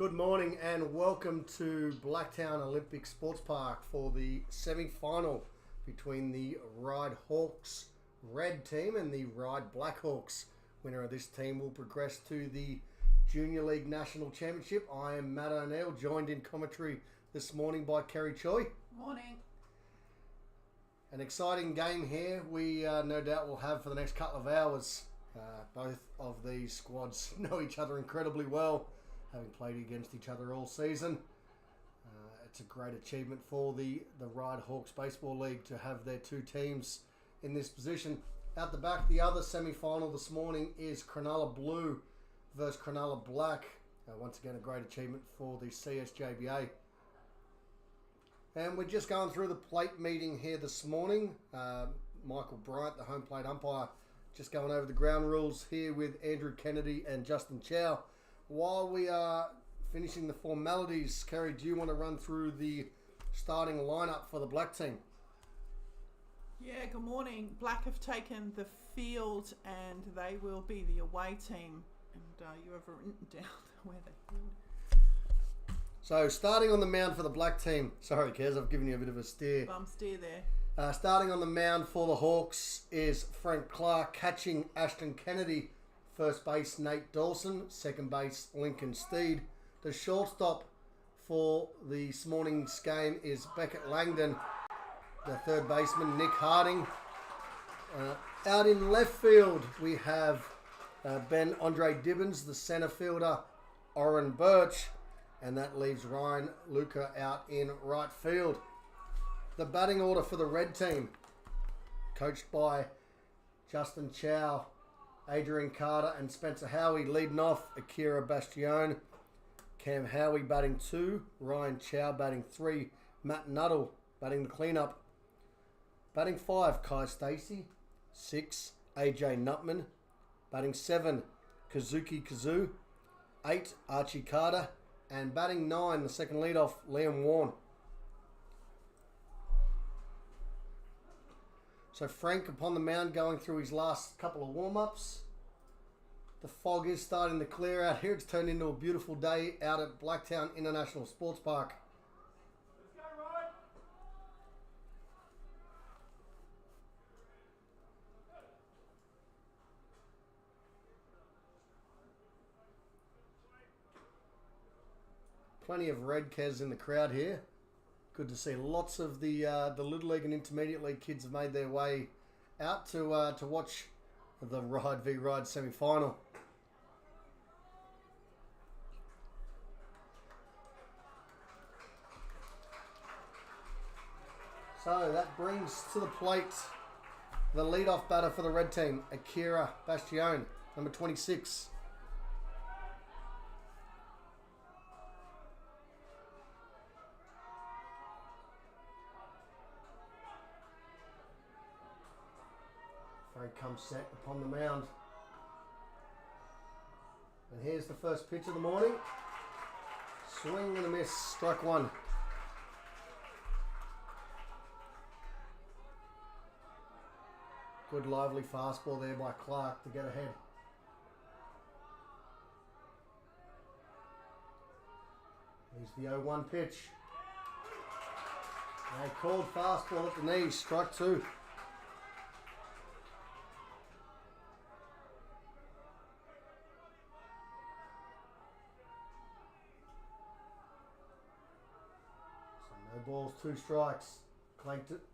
Good morning and welcome to Blacktown Olympic Sports Park for the semi-final between the Ryde Hawks Red team and the Ryde Blackhawks. Winner of this team will progress to the Junior League National Championship. I am Matt O'Neill, joined in commentary this morning by Kerry Choi. Morning. An exciting game here we no doubt will have for the next couple of hours. Both of these squads know each other incredibly well, having played against each other all season. It's a great achievement for the Ryde Hawks Baseball League to have their two teams in this position. Out the back, the other semi-final this morning is Cronulla Blue versus Cronulla Black. Once again, a great achievement for the CSJBA. And we're just going through the plate meeting here this morning. Michael Bryant, the home plate umpire, just going over the ground rules here with Andrew Kennedy and Justin Chow. While we are finishing the formalities, Kerry, do you want to run through the starting lineup for the Black team? Yeah, good morning. Black have taken the field and they will be the away team. And you have written down where they field. So starting on the mound for the Black team. Sorry, Kez, I've given you a bit of a steer. Bum steer there. Starting on the mound for the Hawks is Frank Clark, catching Ashton Kennedy, first base Nate Dawson, second base Lincoln Steed. The shortstop for this morning's game is Beckett Langdon, the third baseman Nick Harding. Out in left field we have Ben Andre Dibbins, the centre fielder Oren Birch, and that leaves Ryan Luca out in right field. The batting order for the Red team, coached by Justin Chow, Adrian Carter and Spencer Howie. Leading off, Akira Bastione, Cam Howie batting 2, Ryan Chow batting 3, Matt Nuttall batting the cleanup. Batting 5, Kai Stacey. 6, AJ Nutman. Batting 7, Kazuki Kazu. 8, Archie Carter. And batting 9, the second leadoff, Liam Warren. So Frank upon the mound going through his last couple of warm-ups. The fog is starting to clear out here. It's turned into a beautiful day out at Blacktown International Sports Park. Let's go, Ryde. Plenty of red Kez in the crowd here. Good to see lots of the Little League and Intermediate League kids have made their way out to watch the Ryde v Ryde semi-final. So that brings to the plate the leadoff batter for the Red team, Akira Bastione, number 26. Frank comes set upon the mound. And here's the first pitch of the morning. Swing and a miss, strike one. Good lively fastball there by Clark to get ahead. Here's the 0-1 pitch. They called fastball at the knees, strike 2. No balls, 2 strikes.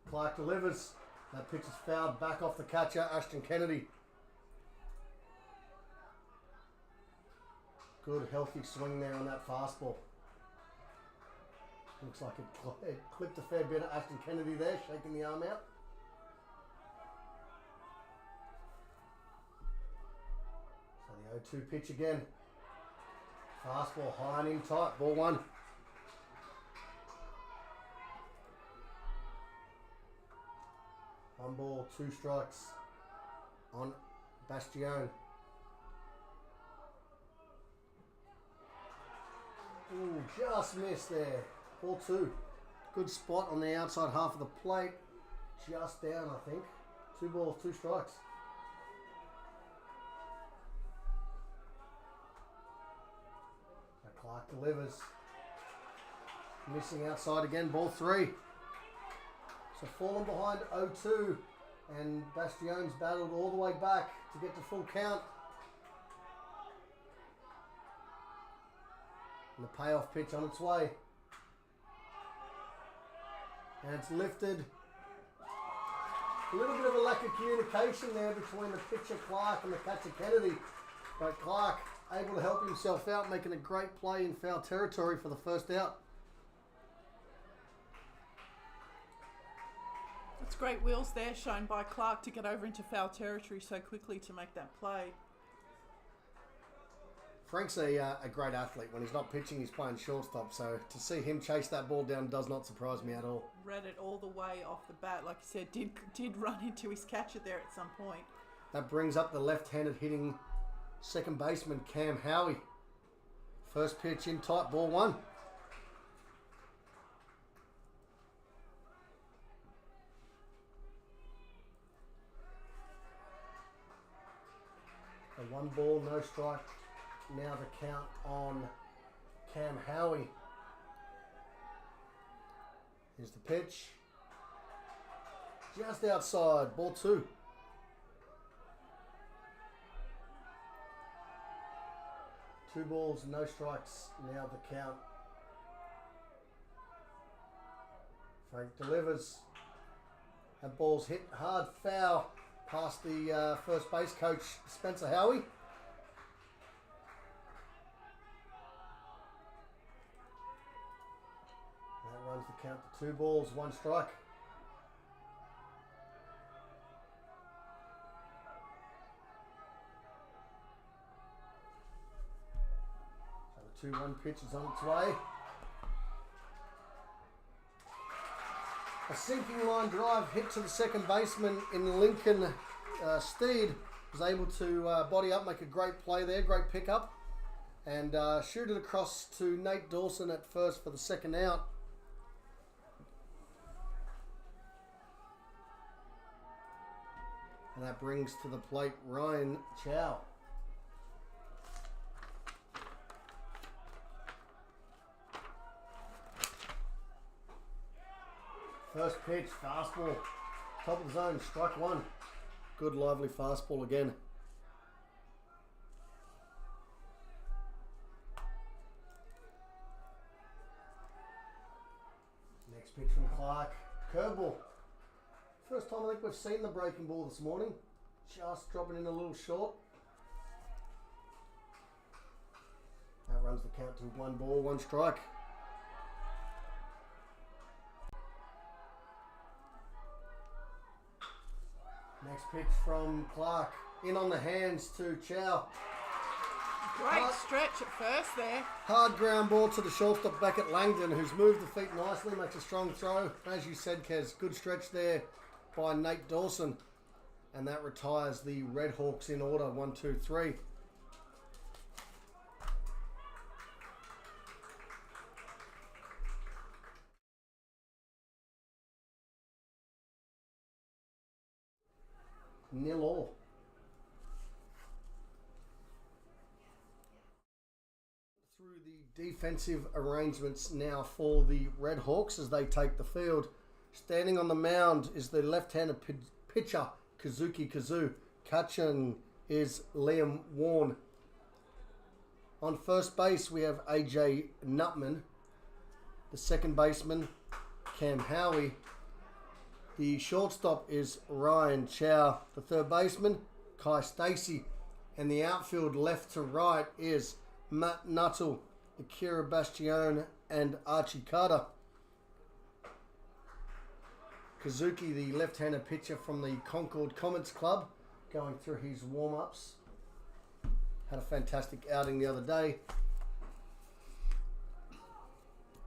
Clark delivers. That pitch is fouled back off the catcher, Ashton Kennedy. Good, healthy swing there on that fastball. Looks like it clipped a fair bit of Ashton Kennedy there, shaking the arm out. So the 0-2 pitch again. Fastball high and in tight, ball 1. One ball, 2 strikes on Bastione. Ooh, just missed there. Ball 2. Good spot on the outside half of the plate. Just down, I think. 2 balls, 2 strikes. Clark delivers. Missing outside again, ball 3. So falling behind 0-2. And Bastion's battled all the way back to get to full count. And the payoff pitch on its way. And it's lifted. A little bit of a lack of communication there between the pitcher Clark and the catcher Kennedy. But Clark able to help himself out, making a great play in foul territory for the first out. It's great wheels there shown by Clark to get over into foul territory so quickly to make that play. Frank's a great athlete. When he's not pitching, he's playing shortstop. So to see him chase that ball down does not surprise me at all. Read it all the way off the bat. Like you said, did run into his catcher there at some point. That brings up the left-handed hitting second baseman Cam Howie. First pitch in tight, ball 1. A 1 ball, no strike. Now the count on Cam Howie. Here's the pitch. Just outside, ball 2. Two balls, no strikes. Now the count. Frank delivers. That ball's hit hard foul past the first base coach, Spencer Howie. That runs the count to 2 balls, 1 strike. So the 2-1 pitch is on its way. A sinking line drive hit to the second baseman in Lincoln. Steed was able to body up, make a great play there, great pickup, and shoot it across to Nate Dawson at first for the second out. And that brings to the plate Ryan Chow. First pitch, fastball, top of the zone, strike 1. Good lively fastball again. Next pitch from Clark, curveball. First time I think we've seen the breaking ball this morning. Just dropping in a little short. That runs the count to 1 ball, 1 strike. Next pitch from Clark. In on the hands to Chow. Great stretch at first there. Hard ground ball to the shortstop back at Langdon, who's moved the feet nicely, makes a strong throw. As you said, Kez, good stretch there by Nate Dawson. And that retires the Red Hawks in order, 1, 2, 3. Nil all. Through the defensive arrangements now for the Red Hawks as they take the field. Standing on the mound is the left-handed pitcher, Kazuki Kazu. Catching is Liam Warren. On first base, we have AJ Nutman. The second baseman, Cam Howie. The shortstop is Ryan Chow. The third baseman, Kai Stacey. And the outfield left to right is Matt Nuttall, Akira Bastion, and Archie Carter. Kazuki, the left-handed pitcher from the Concord Comets Club, going through his warm-ups. Had a fantastic outing the other day.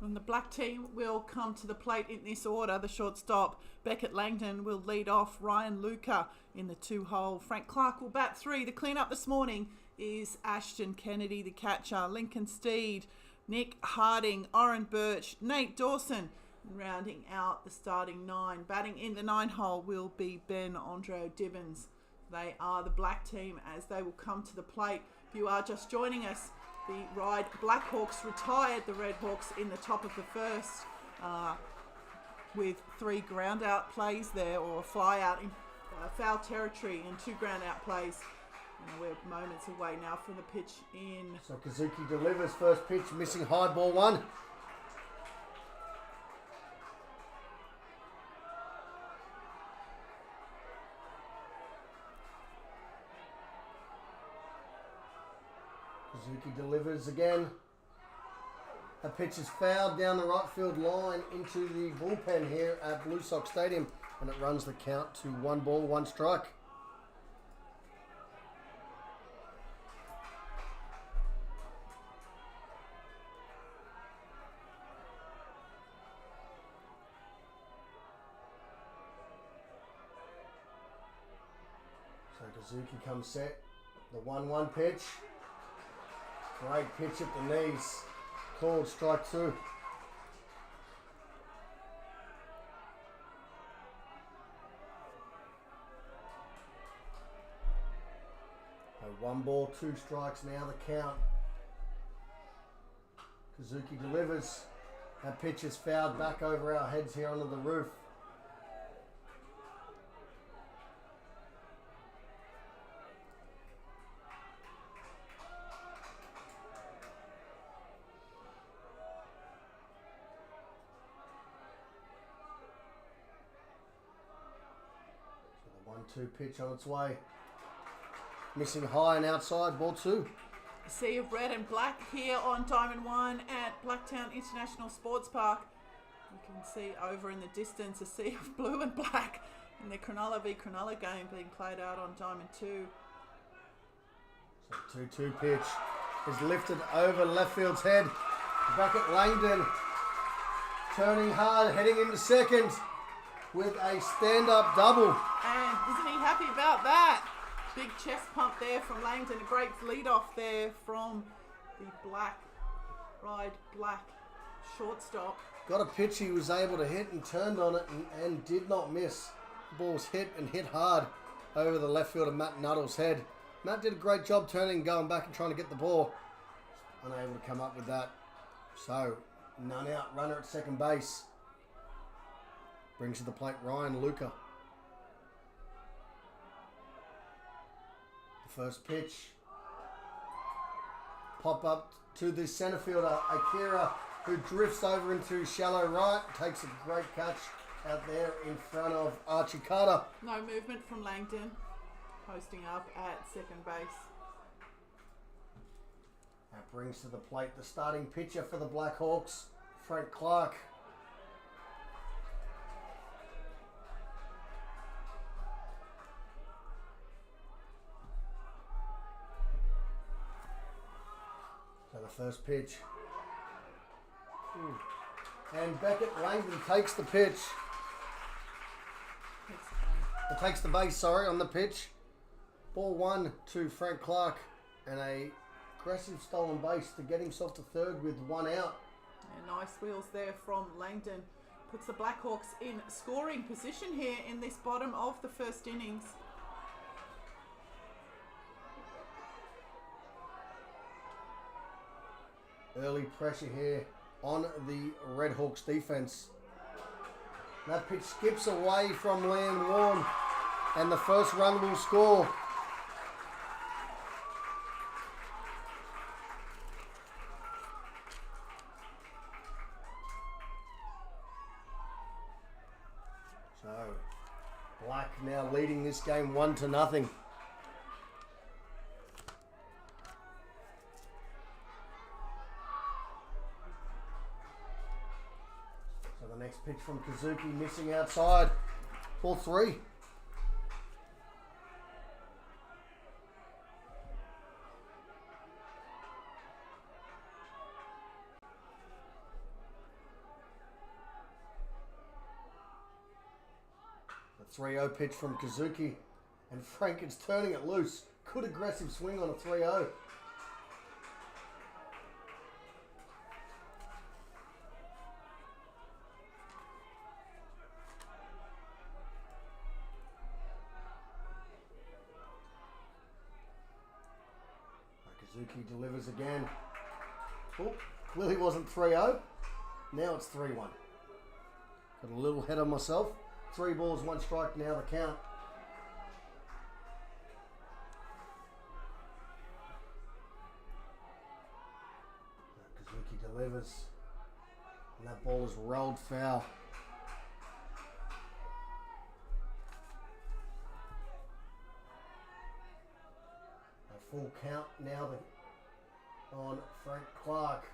And the black team will come to the plate in this order. The shortstop, Beckett Langdon, will lead off. Ryan Luca in the 2-hole. Frank Clark will bat 3. The cleanup this morning is Ashton Kennedy, the catcher. Lincoln Steed, Nick Harding, Oren Birch, Nate Dawson. Rounding out the starting 9. Batting in the 9-hole will be Ben Andre Dibbins. They are the black team as they will come to the plate. If you are just joining us, The Ryde Blackhawks retired the Redhawks in the top of the first with 3 ground out plays there, or a fly out in foul territory and 2 ground out plays. And we're moments away now from the pitch in. So Kazuki delivers first pitch, missing high, ball 1. Kazuki delivers again. A pitch is fouled down the right field line into the bullpen here at Blue Sox Stadium, and it runs the count to 1 ball, 1 strike. So Kazuki comes set. The 1-1 pitch. Great pitch at the knees. Called strike 2. So 1 ball, 2 strikes now the count. Kazuki delivers. That pitch is fouled back over our heads here under the roof. So the 1-2 pitch on its way. Missing high and outside, ball 2. A sea of red and black here on Diamond 1 at Blacktown International Sports Park. You can see over in the distance a sea of blue and black in the Cronulla v Cronulla game being played out on Diamond 2. So 2-2 pitch is lifted over left field's head. Back at Langdon. Turning hard, heading into second with a stand-up double. And isn't he happy about that? Big chest pump there from Langdon. A great lead-off there from the Ryde Black shortstop. Got a pitch he was able to hit and turned on it and did not miss. The ball was hit and hit hard over the left fielder Matt Nuttall's head. Matt did a great job turning and going back and trying to get the ball. Unable to come up with that. So, none out, runner at second base. Brings to the plate Ryan Luca. The first pitch. Pop up to the centre fielder, Akira, who drifts over into shallow right. Takes a great catch out there in front of Archie Carter. No movement from Langdon. Posting up at second base. That brings to the plate the starting pitcher for the Blackhawks, Frank Clark. So the first pitch. And Beckett Langdon takes the pitch. Takes the base, sorry, on the pitch. Ball 1 to Frank Clark, and a aggressive stolen base to get himself to third with 1 out. And nice wheels there from Langdon. Puts the Blackhawks in scoring position here in this bottom of the first innings. Early pressure here on the Redhawks defense. That pitch skips away from Liam Warren, and the first run will score. So, Black now leading this game 1-0. So the next pitch from Kazuki missing outside. Ball 3. The 3-0 pitch from Kazuki, and Frank is turning it loose. Good aggressive swing on a 3-0. Kazuki delivers again. Oh, clearly wasn't 3-0. Now it's 3-1. Got a little head on myself. 3 balls, 1 strike now the count. Kazuki delivers. And that ball is rolled foul. A full count now on Frank Clark.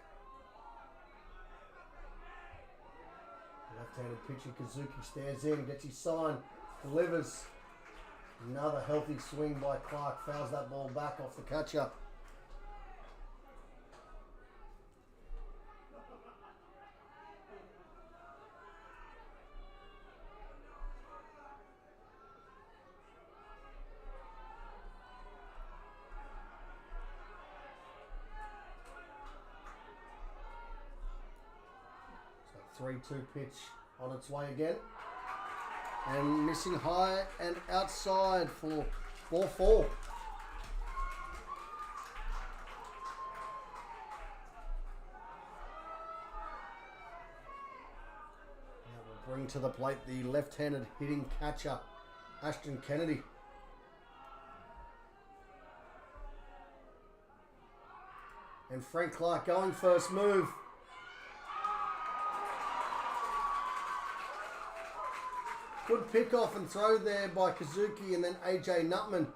Left-handed pitcher Kazuki stands in, gets his sign, delivers. Another healthy swing by Clark, fouls that ball back off the catcher. So 3-2 pitch on its way again. And missing high and outside for ball 4. Now we'll bring to the plate the left-handed hitting catcher, Ashton Kennedy. And Frank Clark going first move. Good pick off and throw there by Kazuki and then AJ Nutman.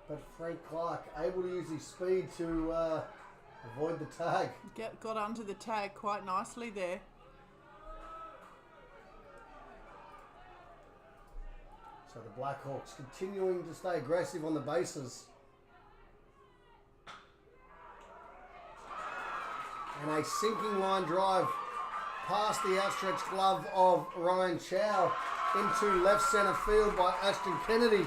But Frank Clark able to use his speed to avoid the tag. Got under the tag quite nicely there. So the Blackhawks continuing to stay aggressive on the bases. And a sinking line drive past the outstretched glove of Ryan Chow into left centre field by Ashton Kennedy.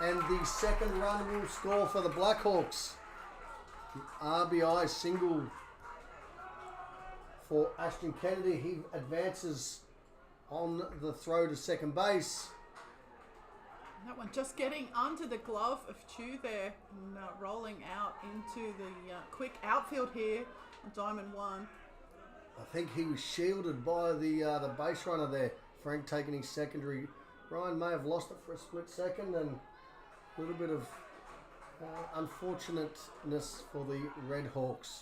And the second run will score for the Blackhawks. The RBI single for Ashton Kennedy. He advances on the throw to second base. That one just getting under the glove of Chu there and rolling out into the quick outfield here on Diamond 1. I think he was shielded by the base runner there. Frank taking his secondary. Ryan may have lost it for a split second, and a little bit of unfortunateness for the Red Hawks.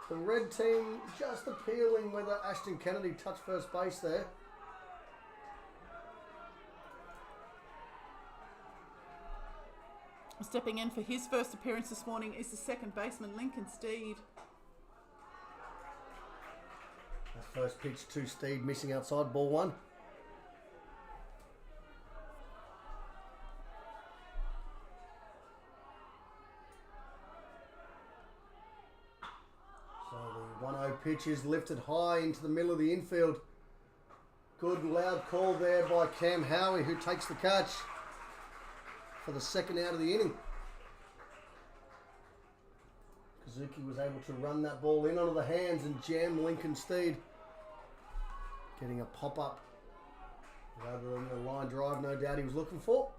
The red team just appealing whether Ashton Kennedy touched first base there. Stepping in for his first appearance this morning is the second baseman, Lincoln Steed. That first pitch to Steed, missing outside, ball 1. So the 1-0 pitch is lifted high into the middle of the infield. Good loud call there by Cam Howie, who takes the catch for the second out of the inning. Kazuki was able to run that ball in onto the hands and jam Lincoln Steed. Getting a pop-up rather than the line drive, no doubt he was looking for.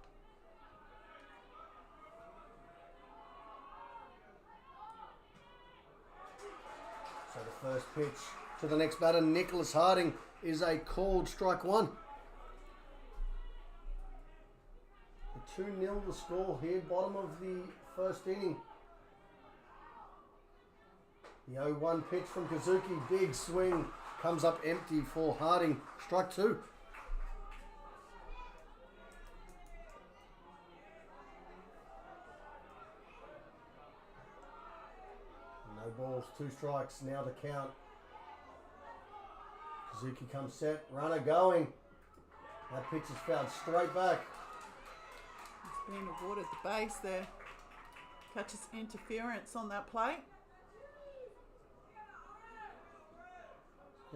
So the first pitch to the next batter, Nicholas Harding, is a called strike 1. 2-0 the score here, bottom of the first inning. The 0-1 pitch from Kazuki, big swing, comes up empty for Harding, strike 2. No balls, 2 strikes, now the count. Kazuki comes set, runner going. That pitch is fouled straight back. Being awarded the base there. Catches interference on that play.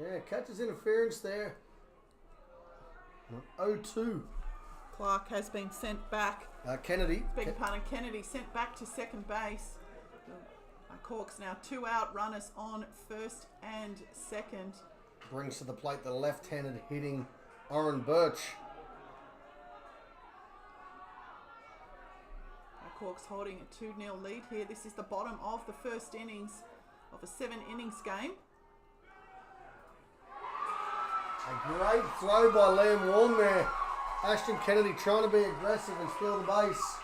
Yeah, catches interference there. 0-2. Clark has been sent back. Kennedy. Kennedy sent back to second base. The Hawks now 2 out, runners on first and second. Brings to the plate the left-handed hitting Oren Birch. Blackhawks holding a 2-0 lead here. This is the bottom of the first innings of a 7-innings game. A great throw by Liam Warren there. Ashton Kennedy trying to be aggressive and steal the base.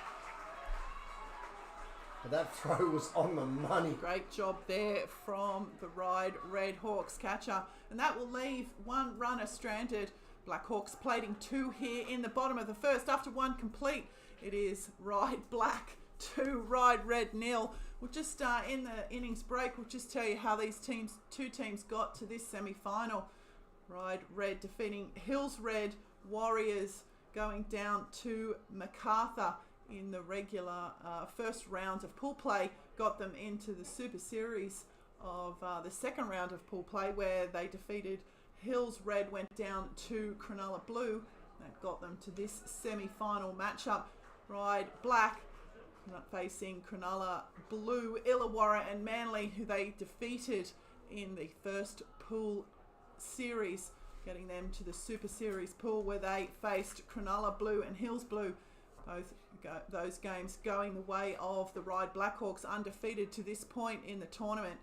But that throw was on the money. Great job there from the Ryde Red Hawks catcher. And that will leave one runner stranded. Blackhawks plating 2 here in the bottom of the first. After 1 complete, it is Ryde Black 2, Ryde Red 0. We'll just in the innings break, we'll just tell you how these two teams got to this semi-final. Ryde Red defeating Hills Red Warriors, going down to MacArthur in the regular first round of pool play, got them into the Super Series of the second round of pool play, where they defeated Hills Red, went down to Cronulla Blue. That got them to this semi-final matchup. Ryde Black facing Cronulla Blue, Illawarra and Manly, who they defeated in the first pool series, getting them to the Super Series pool, where they faced Cronulla Blue and Hills Blue. Those games going the way of the Ryde Blackhawks, undefeated to this point in the tournament.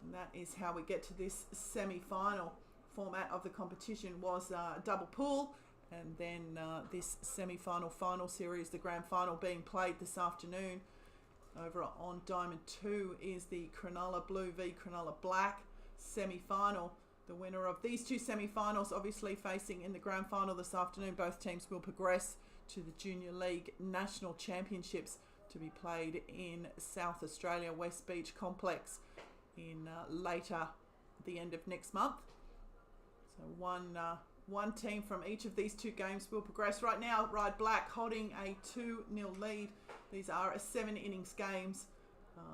And that is how we get to this semi-final. Format of the competition was a double pool, and then this semi-final final series, the grand final, being played this afternoon. Over on Diamond 2 is the Cronulla Blue v Cronulla Black semi-final. The winner of these two semi-finals obviously facing in the grand final this afternoon. Both teams will progress to the Junior League National Championships to be played in South Australia, West Beach Complex, in later the end of next month. So one team from each of these two games will progress. Right now, Ryde Black holding a 2-0 lead. These are a 7-innings games,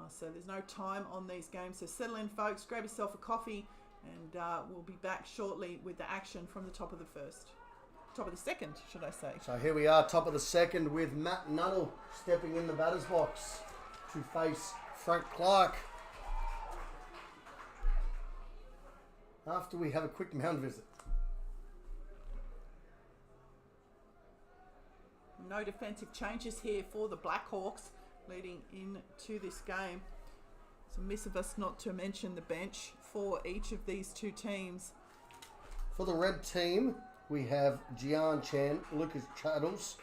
so there's no time on these games. So settle in, folks, grab yourself a coffee, and we'll be back shortly with the action from the top of the second, should I say. So here we are, top of the second, with Matt Nuttall stepping in the batter's box to face Frank Clark. After we have a quick mound visit. No defensive changes here for the Blackhawks leading into this game. It's amiss of us not to mention the bench for each of these two teams. For the red team, we have Jian Chan, Lucas Chaddles,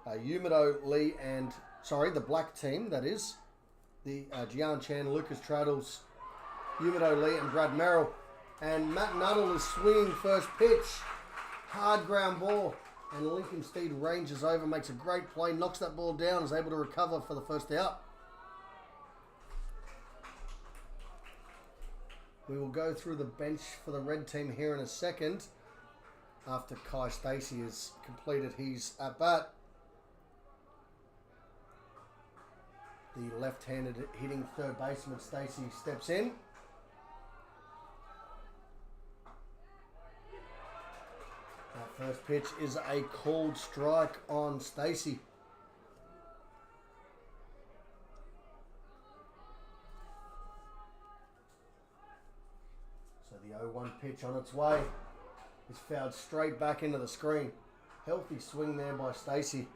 Yumado Lee, and the black team, that is, the Jian Chan, Lucas Traddles, Yumado Lee, and Brad Merrill. And Matt Nuttall is swinging first pitch, hard ground ball, and Lincoln Steed ranges over, makes a great play, knocks that ball down, is able to recover for the first out. We will go through the bench for the red team here in a second, after Kai Stacey has completed his at-bat. The left-handed hitting third baseman Stacey steps in. That first pitch is a called strike on Stacey. So the 0-1 pitch on its way is fouled straight back into the screen. Healthy swing there by Stacey.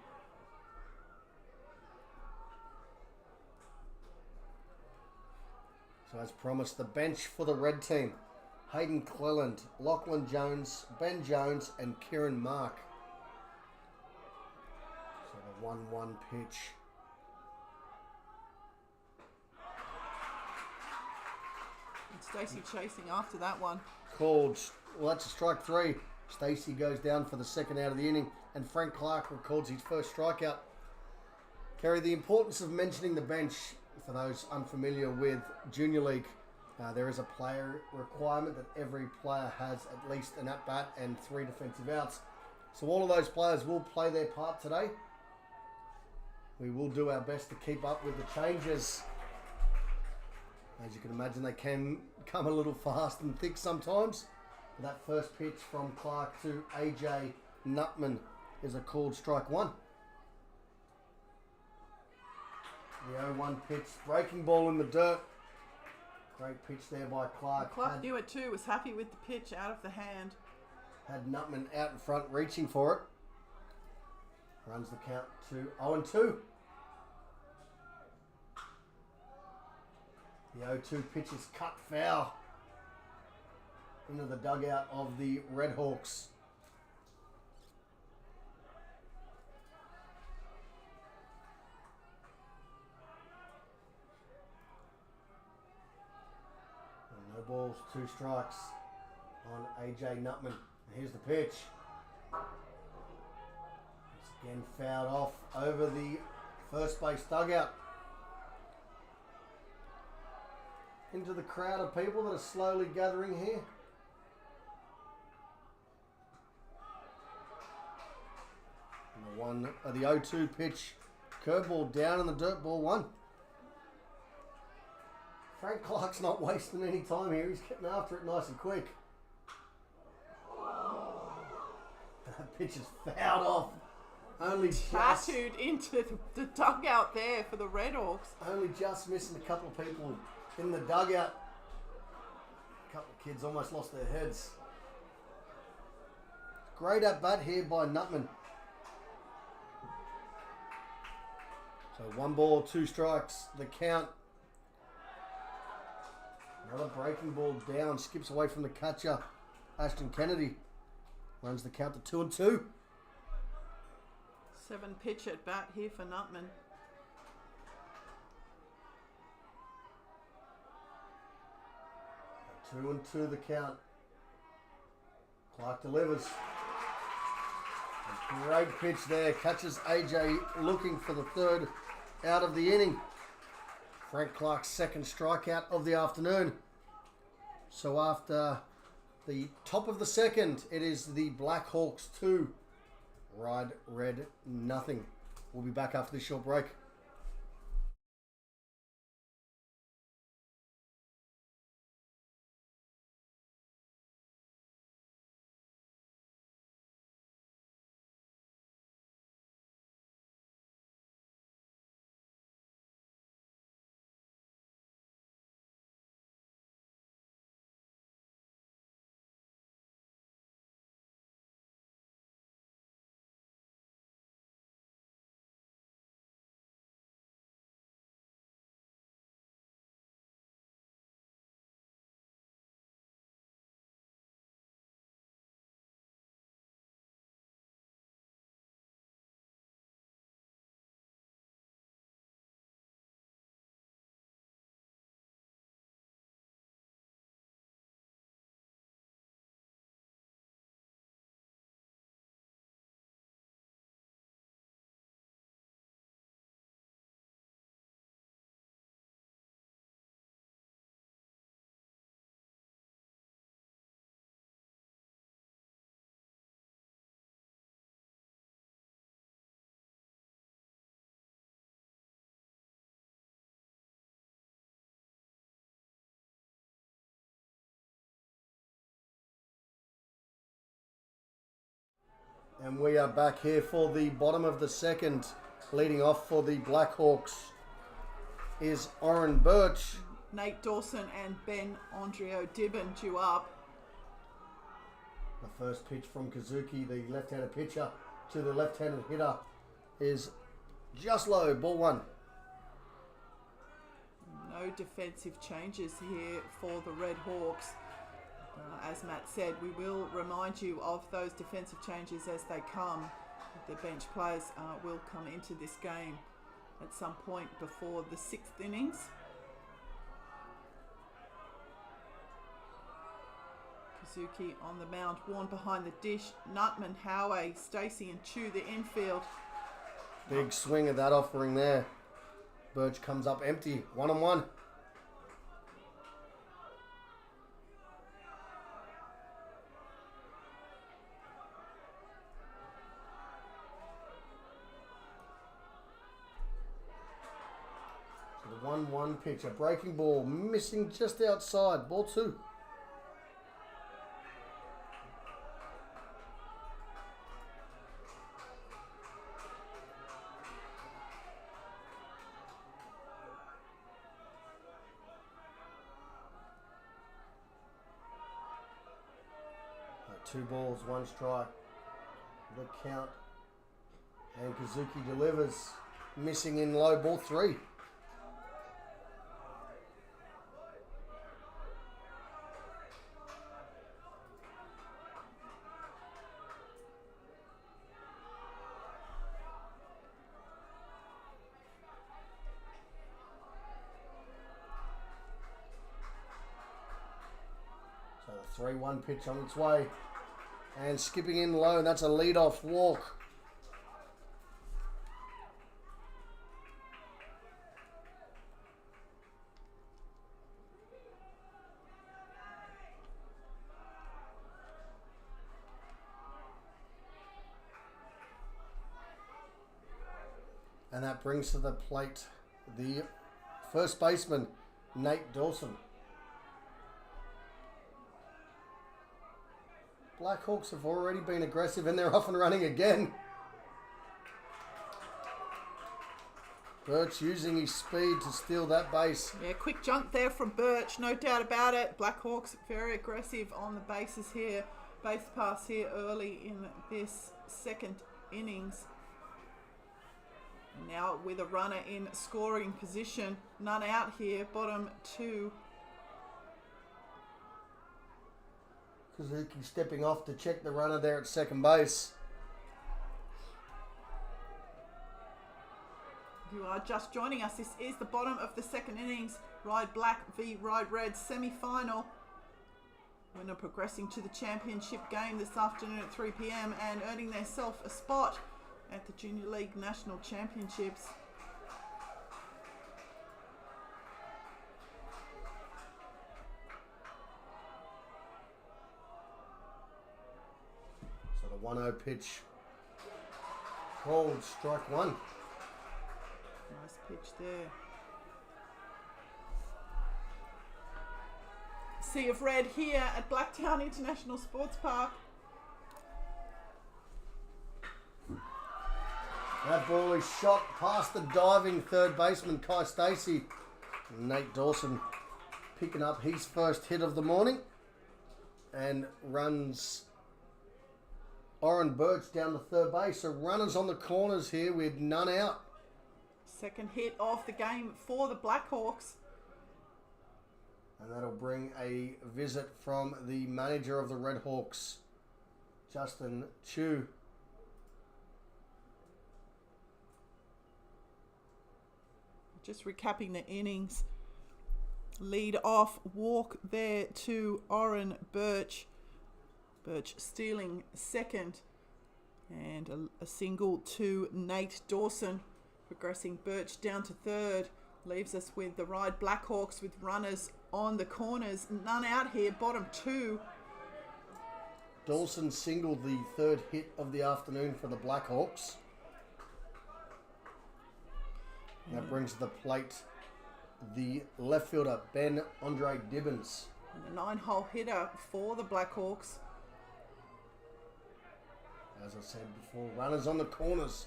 So as promised, the bench for the red team: Hayden Clelland, Lachlan Jones, Ben Jones, and Kieran Mark. So the 1-1 pitch. And Stacey chasing after that one. Called. Well, that's a strike 3. Stacey goes down for the second out of the inning, and Frank Clark records his first strikeout. Kerry, the importance of mentioning the bench, for those unfamiliar with Junior League, there is a player requirement that every player has at least an at-bat and 3 defensive outs. So all of those players will play their part today. We will do our best to keep up with the changes. As you can imagine, they can come a little fast and thick sometimes. That first pitch from Clark to AJ Nutman is a called strike 1. The 0-1 pitch, breaking ball in the dirt. Great pitch there by Clark. Clark knew it too, was happy with the pitch out of the hand. Had Nutman out in front reaching for it. Runs the count to 0-2. The 0-2 pitch is cut foul into the dugout of the Red Hawks. And no balls, 2 strikes on AJ Nutman. And here's the pitch. It's again fouled off over the first base dugout. Into the crowd of people that are slowly gathering here. And the 0-2 pitch, curveball down in the dirt, ball 1. Frank Clark's not wasting any time here. He's getting after it nice and quick. That pitch is fouled off. Only just tattooed into the dugout there for the Red Hawks. Only just missing a couple of people in the dugout. A couple of kids almost lost their heads. Great at bat here by Nutman. So 1 ball, 2 strikes. The count. Another breaking ball down. Skips away from the catcher. Ashton Kennedy runs the count to 2-2. 7 pitch at bat here for Nutman. 2-2 the count. Clark delivers. A great pitch there. Catches AJ looking for the 3rd out of the inning. Frank Clark's 2nd strikeout of the afternoon. So after the top of the 2nd, it is the Black Hawks 2. Ryde Red nothing. We'll be back after this short break. And we are back here for the bottom of the 2nd. Leading off for the Black Hawks is Oren Birch. Nate Dawson and Ben Andrio Dibben due up. The first pitch from Kazuki, the left-handed pitcher, to the left-handed hitter is just low, ball 1. No defensive changes here for the Red Hawks. As Matt said, we will remind you of those defensive changes as they come. The bench players will come into this game at some point before the 6th innings. Kazuki on the mound, Warren behind the dish, Nutman, Howey, Stacey and Chu the infield. Big swing of that offering there. Birch comes up empty, 1-1. The 1-1 pitch, a breaking ball, missing just outside, ball 2. Two balls, 1 strike. The count. And Kazuki delivers. Missing in low, ball 3. 3-1 pitch on its way. And skipping in low, and that's a lead-off walk. And that brings to the plate the first baseman, Nate Dawson. Blackhawks have already been aggressive and they're off and running again. Birch using his speed to steal that base. Yeah, quick jump there from Birch, no doubt about it. Blackhawks very aggressive on the bases here. Base pass here early in this second innings. Now with a runner in scoring position. None out here, bottom 2. Kazuki stepping off to check the runner there at second base. If you are just joining us, this is the bottom of the second innings. Ryde Black v Ryde Red semi-final. Winner progressing to the championship game this afternoon at 3 p.m. and earning themselves a spot at the Junior League National Championships. So the 1-0 pitch called, strike one. Nice pitch there. Sea of red here at Blacktown International Sports Park. That ball is shot past the diving third baseman, Kai Stacey. Nate Dawson picking up his first hit of the morning. And runs Oren Birch down to third base. So runners on the corners here with none out. Second hit of the game for the Blackhawks. And that'll bring a visit from the manager of the Redhawks, Justin Chu. Just recapping the innings. Lead off walk there to Oren Birch. Birch stealing second. And a single to Nate Dawson. Progressing Birch down to third. Leaves us with the Ryde Blackhawks with runners on the corners. None out here, bottom 2. Dawson singled the third hit of the afternoon for the Blackhawks. That brings to the plate the left fielder, Ben Andre Dibbins. And a 9-hole hitter for the Blackhawks. As I said before, runners on the corners.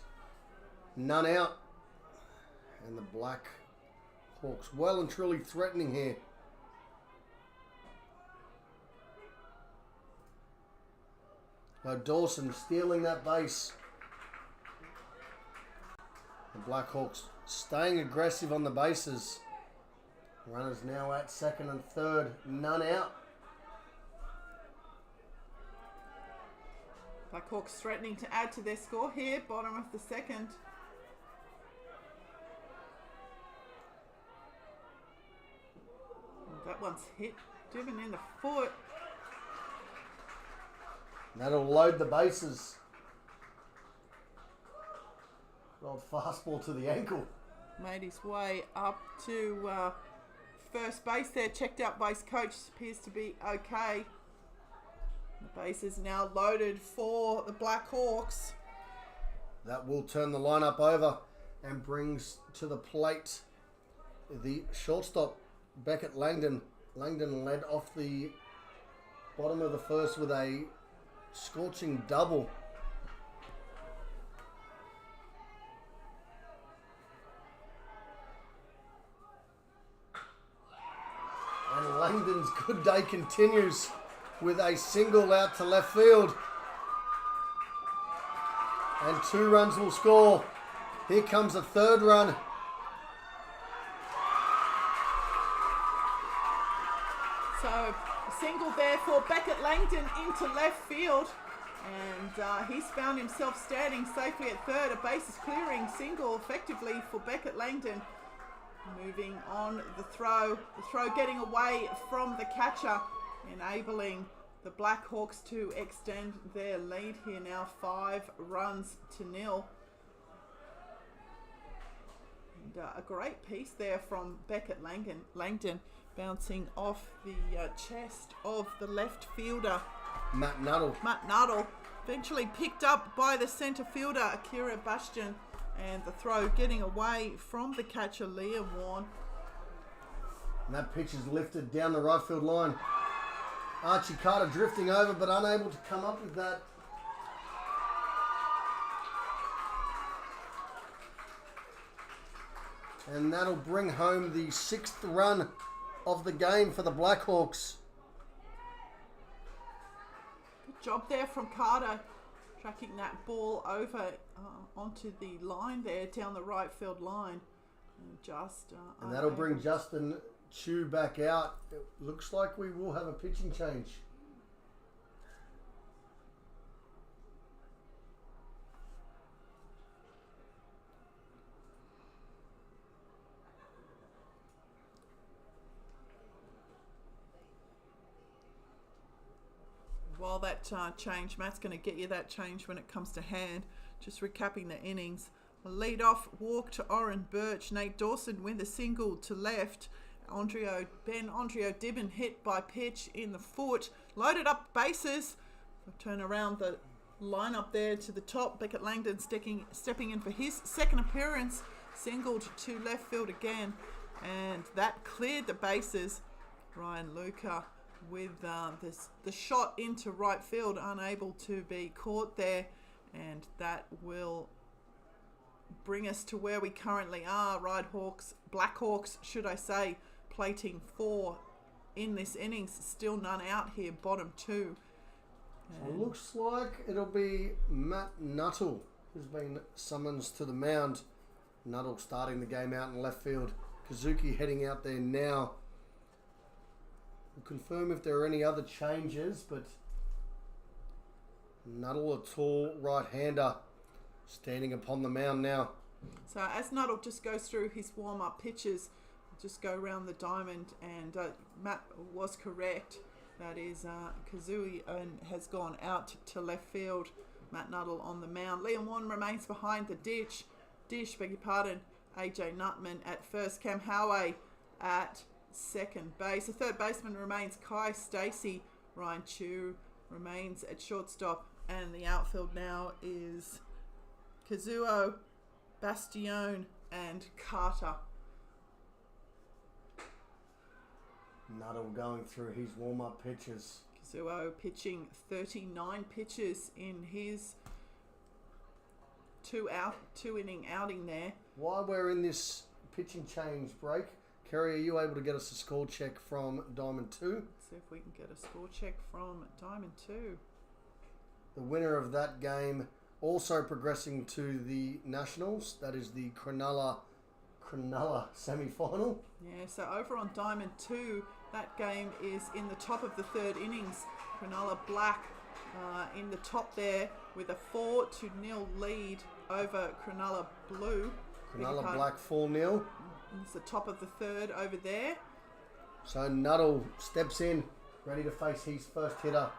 None out. And the Blackhawks well and truly threatening here. Now Dawson stealing that base. The Blackhawks staying aggressive on the bases. Runners now at second and third. None out. Blackhawks threatening to add to their score here. Bottom of the second. That one's hit Dibben in the foot. That'll load the bases. Old fastball to the ankle. Made his way up to first base there. Checked out base coach. Appears to be okay. The base is now loaded for the Blackhawks. That will turn the lineup over and brings to the plate the shortstop, Beckett Langdon. Langdon led off the bottom of the first with a scorching double. And Langdon's good day continues with a single out to left field. And 2 runs will score. Here comes a third run. So a single there for Beckett Langdon into left field. And he's found himself standing safely at third. A bases clearing single effectively for Beckett Langdon. Moving on the throw. The throw getting away from the catcher, enabling the Black Hawks to extend their lead here now, 5-0. And a great piece there from Beckett Langdon, bouncing off the chest of the left fielder, Matt Nuttall. Eventually picked up by the centre fielder, Akira Bastion, and the throw getting away from the catcher, Liam Warren. And that pitch is lifted down the right field line. Archie Carter drifting over, but unable to come up with that. And that'll bring home the 6th run of the game for the Blackhawks. Good job there from Carter, tracking that ball over onto the line there, down the right field line. And that'll bring Justin Chu back out. It looks like we will have a pitching change. While that change, Matt's going to get you that change when it comes to hand. Just recapping the innings. A lead-off walk to Oren Birch. Nate Dawson with a single to left. Ben Andrio Dibben hit by pitch in the foot. Loaded up bases. Turn around the lineup there to the top. Beckett Langdon stepping in for his second appearance. Singled to left field again. And that cleared the bases. Ryan Luca with the shot into right field, unable to be caught there. And that will bring us to where we currently are. Blackhawks, should I say, plating 4 in this innings. Still none out here, bottom 2. So it looks like it'll be Matt Nuttall who's been summoned to the mound. Nuttall starting the game out in left field. Kazuki heading out there now. We'll confirm if there are any other changes, but Nuttall, a tall right-hander, standing upon the mound now. So as Nuttall just goes through his warm-up pitches, just go around the diamond, and Matt was correct. That is Kazui has gone out to left field. Matt Nuttall on the mound. Liam Warren remains behind the dish. Beg your pardon. AJ Nutman at first. Cam Howey at second base. The third baseman remains Kai Stacey. Ryan Chu remains at shortstop. And the outfield now is Kazuo, Bastione, and Carter. Nuttall going through his warm-up pitches. Kazuo pitching 39 pitches in his two-inning outing there. While we're in this pitching change break, Kerry, are you able to get us a score check from Diamond 2? Let's see if we can get a score check from Diamond 2. The winner of that game also progressing to the Nationals. That is the Cronulla semi-final. Yeah, so over on Diamond 2, that game is in the top of the third innings. Cronulla Black in the top there with a 4-0 lead over Cronulla Blue. Cronulla Black 4-0. It's the top of the third over there. So Nuttall steps in, ready to face his first hitter.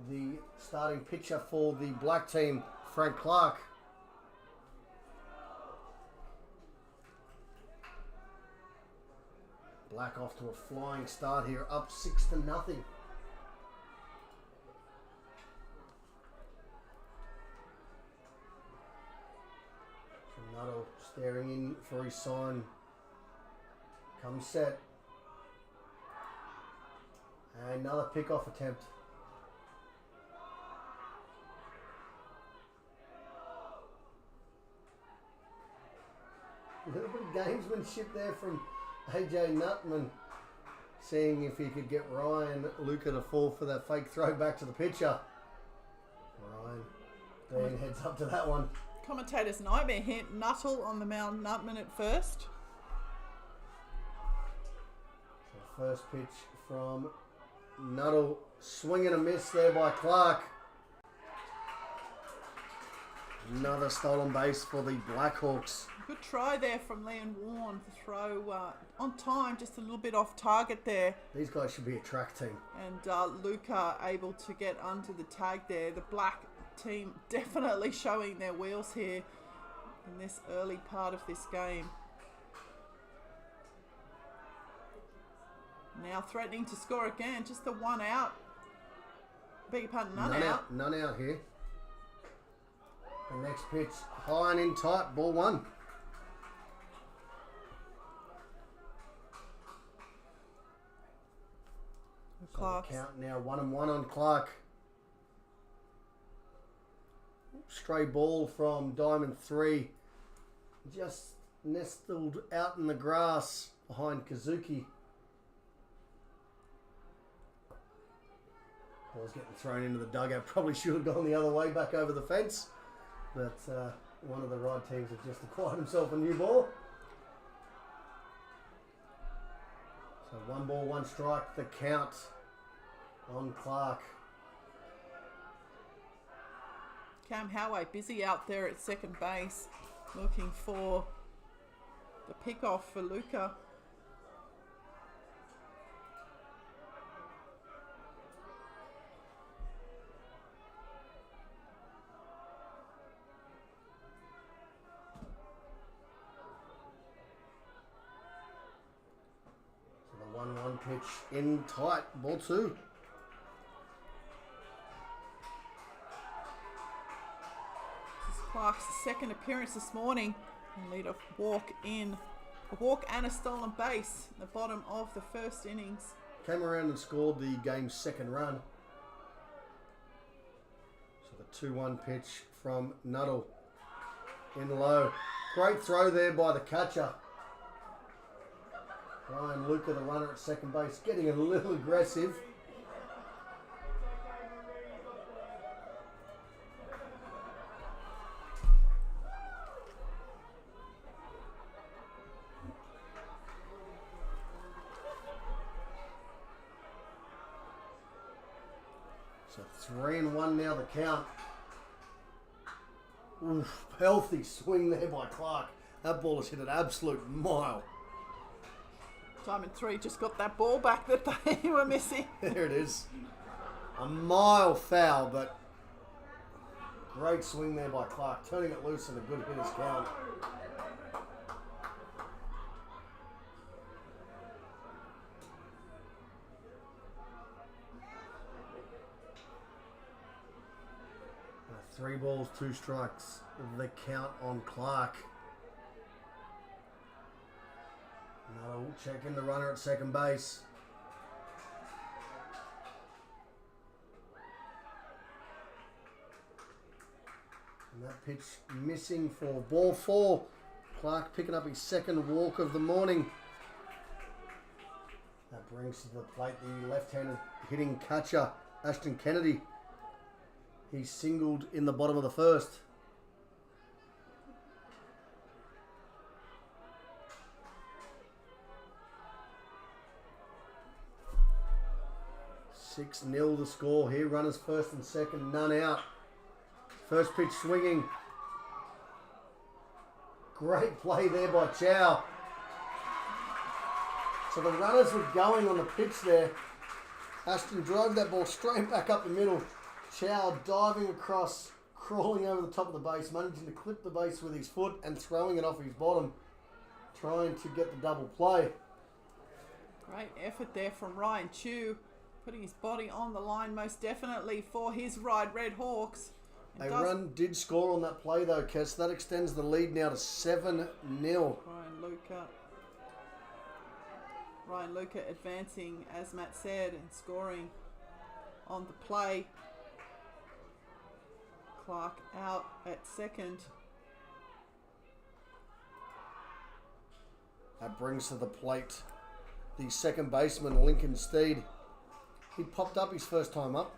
The starting pitcher for the Black team, Frank Clark. Black off to a flying start here, up 6-0. Nuttall staring in for his sign. Comes set. And another pickoff attempt. A little bit of gamesmanship there from AJ Nutman, seeing if he could get Ryan Luca to fall for that fake throw back to the pitcher. Ryan heads up to that one. Commentator's nightmare hit. Nuttall on the mound, Nutman at first. So first pitch from Nuttall, swing and a miss there by Clark. Another stolen base for the Blackhawks. Good try there from Leon Warren to throw on time, just a little bit off target there. These guys should be a track team. And Luca able to get under the tag there. The Black team definitely showing their wheels here in this early part of this game. Now threatening to score again, just the one out. Beg your pardon, none out. None out here. The next pitch, high and in tight, ball one. So the count now 1-1 on Clark. Stray ball from Diamond 3. Just nestled out in the grass behind Kazuki. Ball's getting thrown into the dugout. Probably should have gone the other way back over the fence. But one of the Ryde teams has just acquired himself a new ball. So 1 ball, 1 strike. The count on Clark. Cam Howey busy out there at second base, looking for the pick-off for Luca. So the 1-1 pitch in tight, ball 2. Clark's second appearance this morning and lead a walk and a stolen base at the bottom of the first innings. Came around and scored the game's second run. So the 2-1 pitch from Nuttall in low. Great throw there by the catcher. Ryan Luca, the runner at second base, getting a little aggressive. So 3-1 now the count. Oof, healthy swing there by Clark. That ball has hit an absolute mile. Diamond 3 just got that ball back that they were missing. There it is. A mile foul, but great swing there by Clark. Turning it loose and a good hitter's count. Three balls, 2 strikes. The count on Clark. Nuttall checking the runner at second base. And that pitch missing for ball 4. Clark picking up his second walk of the morning. That brings to the plate the left-handed hitting catcher, Ashton Kennedy. He singled in the bottom of the first. (6-0) the score here. Runners first and second, none out. First pitch swinging. Great play there by Chow. So the runners were going on the pitch there. Ashton drove that ball straight back up the middle. Chow diving across, crawling over the top of the base, managing to clip the base with his foot and throwing it off his bottom, trying to get the double play. Great effort there from Ryan Chew, putting his body on the line most definitely for his Ryde Red Hawks. A run did score on that play though, Kes. That extends the lead now to 7-0. Ryan Luca advancing, as Matt said, and scoring on the play. Clark out at second. That brings to the plate the second baseman, Lincoln Steed. He popped up his first time up.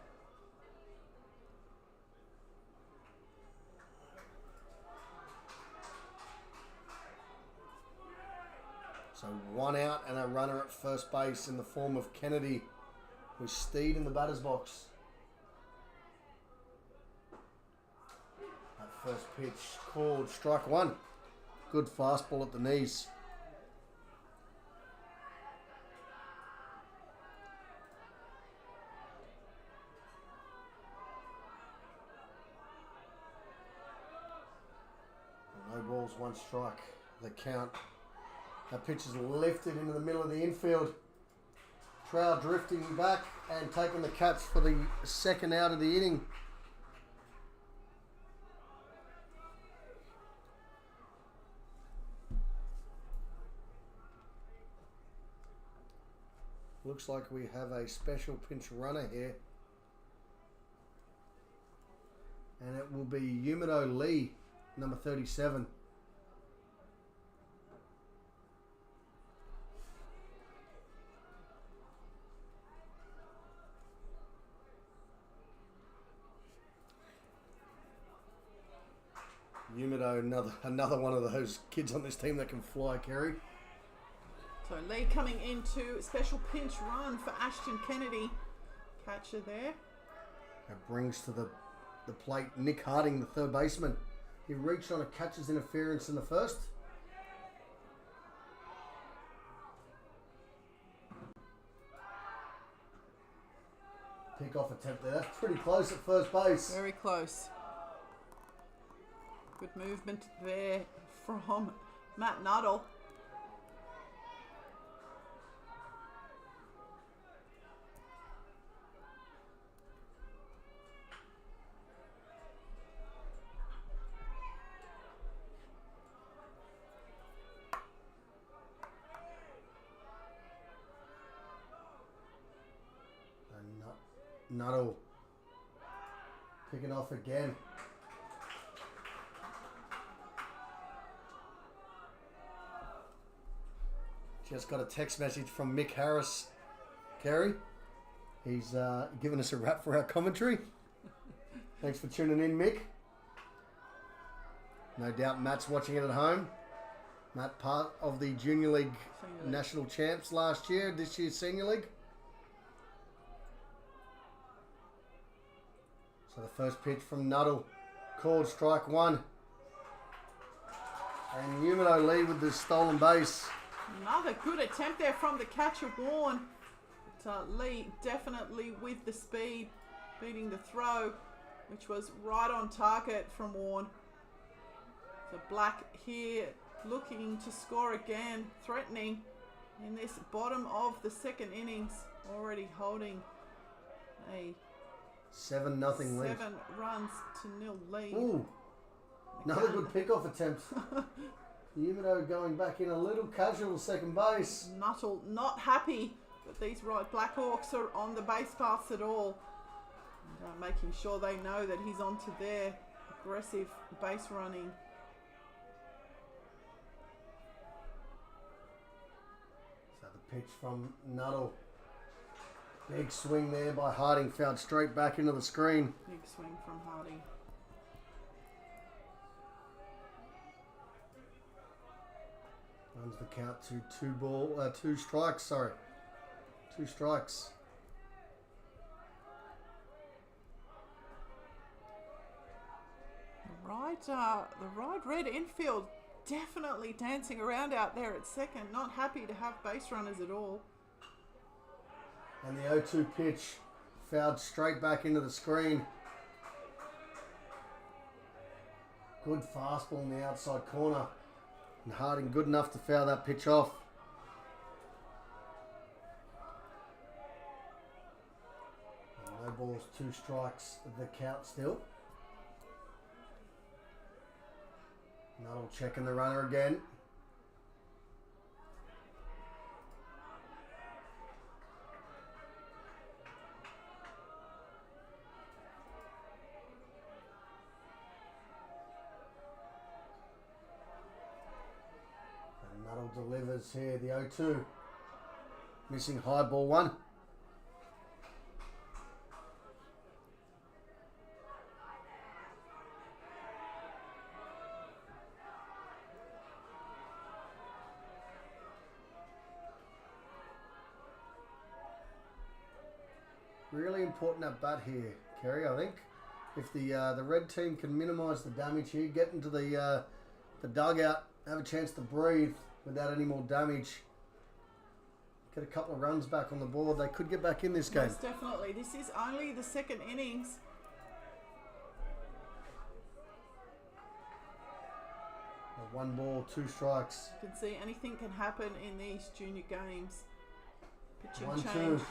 So 1 out and a runner at first base in the form of Kennedy, with Steed in the batter's box. That First pitch called strike one. Good fastball at the knees. No balls, one strike. The count. That pitch is lifted into the middle of the infield. Trout drifting back and taking the catch for the second out of the inning. Looks like we have a special pinch runner here. And it will be Yumido Lee, number 37. Yumido, another one of those kids on this team that can fly, Kerry. So Lee coming into special pinch run for Ashton Kennedy. Catcher there. It brings to the plate Nick Harding, the third baseman. He reached on a catcher's interference in the first. Pick-off attempt there. That's pretty close at first base. Very close. Good movement there from Matt Nuttall. Nuttall picking off again. Just got a text message from Mick Harris, Kerry. He's giving us a wrap for our commentary. Thanks for tuning in, Mick. No doubt Matt's watching it at home. Matt, part of the Junior League National Champs last year, this year's Senior League. So the first pitch from Nuttall, called strike one. And Yumido Lee with the stolen base. Another good attempt there from the catcher, Warren. But, Lee definitely with the speed, beating the throw, which was right on target from Warren. So Black here looking to score again, threatening in this bottom of the second innings, already holding a 7-0 lead. 7 runs to 0 lead. Ooh, another good pickoff attempt. Yumido going back in a little casual second base. Nuttall not happy that these Ryde Blackhawks are on the base paths at all. And, making sure they know that he's onto their aggressive base running. So the pitch from Nuttall. Big swing there by Harding, fouled straight back into the screen. Big swing from Harding. Runs the count to two strikes. Two strikes. The Ryde red infield definitely dancing around out there at second. Not happy to have base runners at all. And the 0-2 pitch fouled straight back into the screen. Good fastball in the outside corner. And Harding good enough to foul that pitch off. And no balls, 2 strikes, the count still. Nuttall checking the runner again. Nuttall delivers here, the 0-2. Missing high ball 1. Really important at bat here, Kerry, I think. if the red team can minimise the damage here, get into the dugout, have a chance to breathe without any more damage, get a couple of runs back on the board, they could get back in this game. Yes, definitely. This is only the second innings. One ball, 2 strikes. You can see anything can happen in these junior games. Pitching 1-2. change.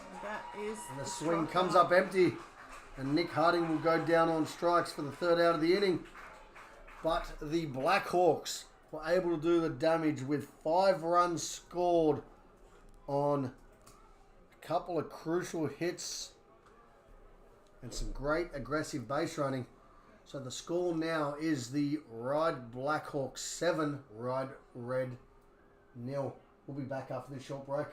And that is And the swing comes up empty. And Nick Harding will go down on strikes for the 3rd out of the inning. But the Blackhawks were able to do the damage with 5 runs scored on a couple of crucial hits and some great aggressive base running. So the score now is the Ryde Blackhawks 7, Ryde Red 0. We'll be back after this short break.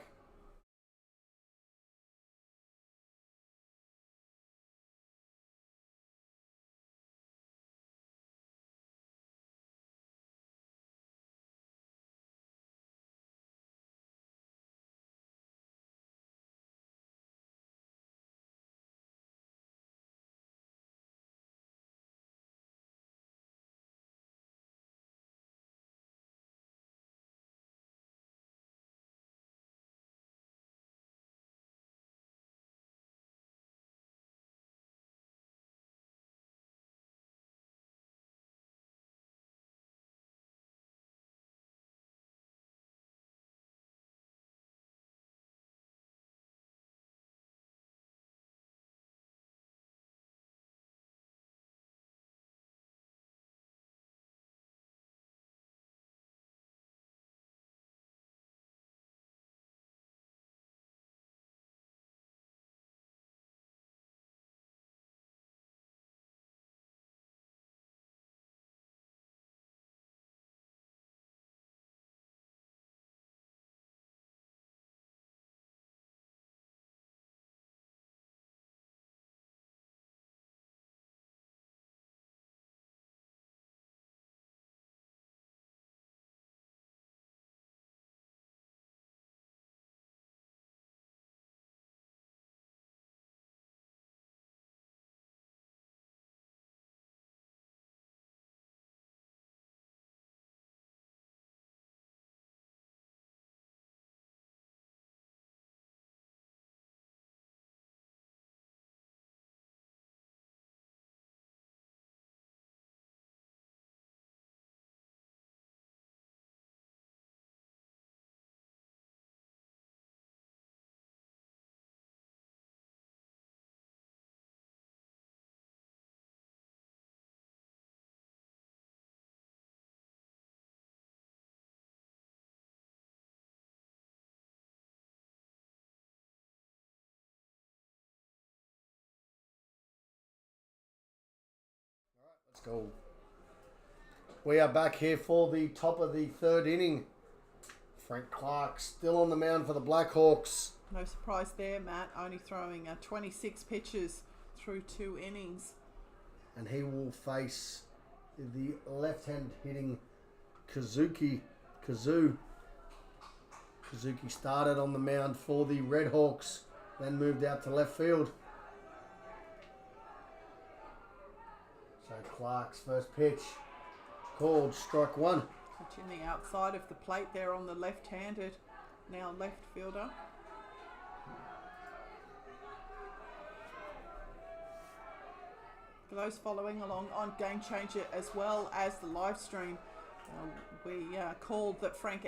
Let's go. We are back here for the top of the 3rd inning. Frank Clark still on the mound for the Blackhawks. No surprise there, Matt. Only throwing 26 pitches through 2 innings. And he will face the left-hand hitting Kazuki. Kazuki started on the mound for the Redhawks, then moved out to left field. So Clark's first pitch called strike 1. Touching the outside of the plate there on the left-handed, now left fielder. For those following along on Game Changer as well as the live stream, we called that Frank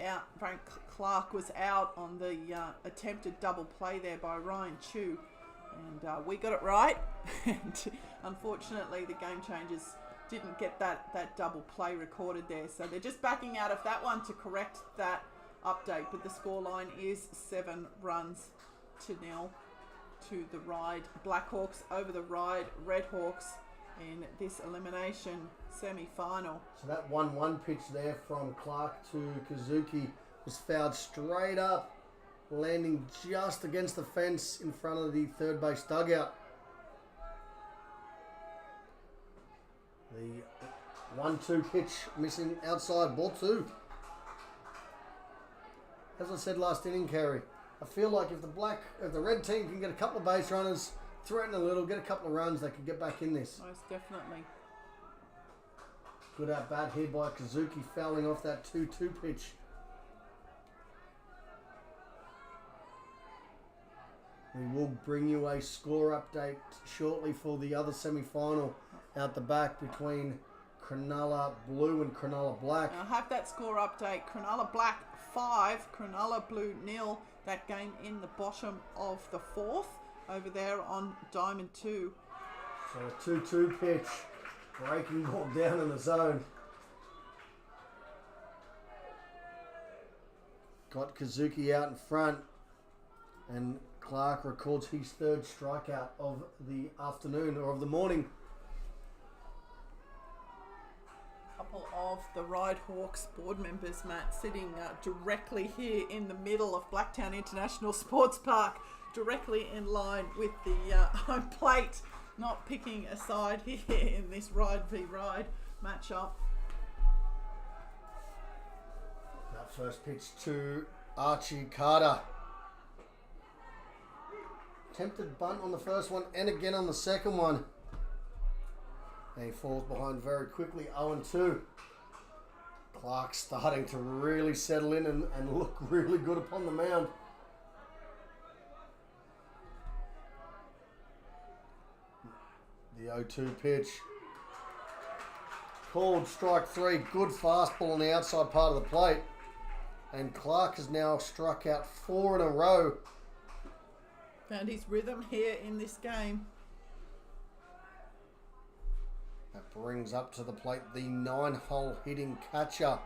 Clark was out on the attempted double play there by Ryan Chu, and we got it right. And unfortunately, the Game Changers didn't get that double play recorded there, so they're just backing out of that one to correct that update. But the scoreline is 7 runs to 0 to the Ryde Blackhawks over the Ryde Redhawks in this elimination semi-final. So that 1-1 pitch there from Clark to Kazuki was fouled straight up, landing just against the fence in front of the third base dugout. The 1-2 pitch missing outside, ball 2. As I said last inning, Kerry, I feel like if the red team can get a couple of base runners, threaten a little, get a couple of runs, they could get back in this. Most definitely. Good at bat here by Kazuki, fouling off that 2-2 pitch. We will bring you a score update shortly for the other semi-final out the back between Cronulla Blue and Cronulla Black. I'll have that score update. Cronulla Black 5, Cronulla Blue 0. That game in the bottom of the 4th over there on Diamond 2. So a 2-2 pitch. Breaking ball down in the zone. Got Kazuki out in front. And Clark records his 3rd strikeout of the afternoon or of the morning. Couple of the Ryde Hawks board members, Matt, sitting directly here in the middle of Blacktown International Sports Park, directly in line with the home plate, not picking a side here in this Ryde v Ryde matchup. That first pitch to Archie Carter. Attempted bunt on the first one and again on the second one. And he falls behind very quickly, 0-2. Clark starting to really settle in and look really good upon the mound. The 0-2 pitch. Called strike 3. Good fastball on the outside part of the plate. And Clark has now struck out 4 in a row. Found his rhythm here in this game. That brings up to the plate the 9-hole hitting catcher,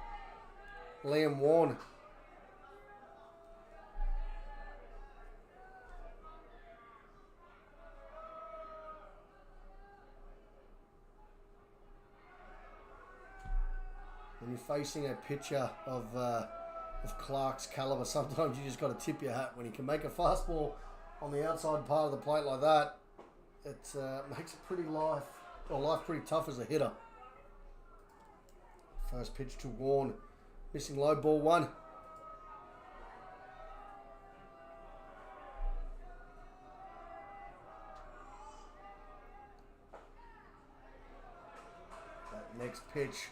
Liam Warren. When you're facing a pitcher of Clark's caliber, sometimes you just got to tip your hat. When he can make a fastball on the outside part of the plate like that, it makes it life pretty tough as a hitter. First pitch to Warren, missing low, ball 1. That next pitch,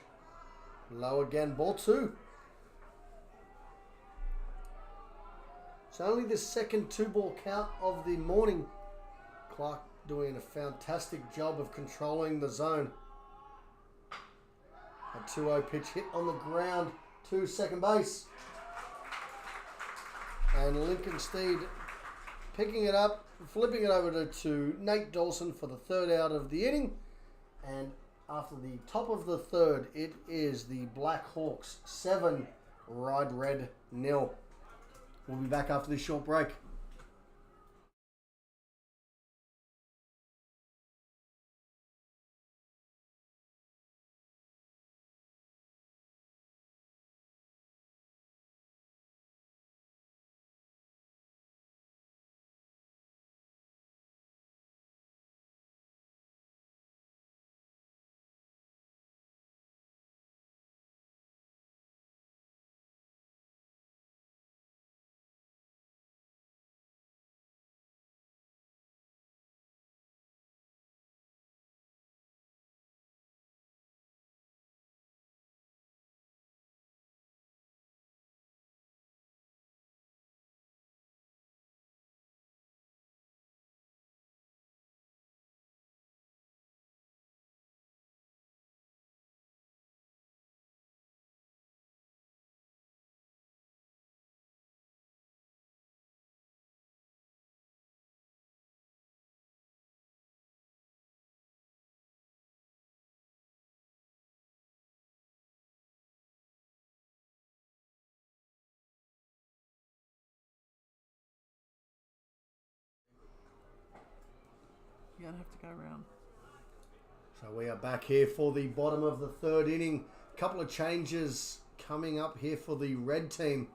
low again, ball 2. It's only the second 2-ball count of the morning. Clark doing a fantastic job of controlling the zone. A 2-0 pitch hit on the ground to second base. And Lincoln Steed picking it up, flipping it over to Nate Dawson for the 3rd out of the inning. And after the top of the 3rd, it is the Black Hawks 7, Ryde Red 0. We'll be back after this short break. You're going to have to go around. So we are back here for the bottom of the 3rd inning. Couple of changes coming up here for the red team.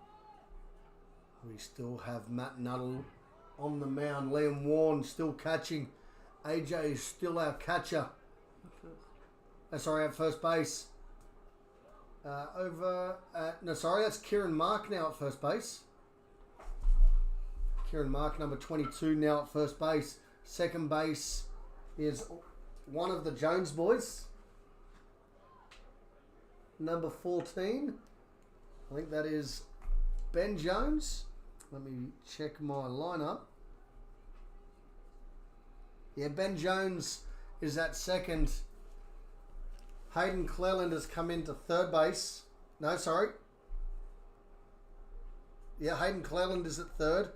We still have Matt Nuttall on the mound. Liam Warren still catching. AJ is still our catcher. At first base. That's Kieran Mark now at first base. Kieran Mark, number 22, now at first base. Second base is one of the Jones boys. Number 14. I think that is Ben Jones. Let me check my lineup. Yeah, Ben Jones is at second. Hayden Clelland has come into third base. No, sorry. Yeah, Hayden Clelland is at third.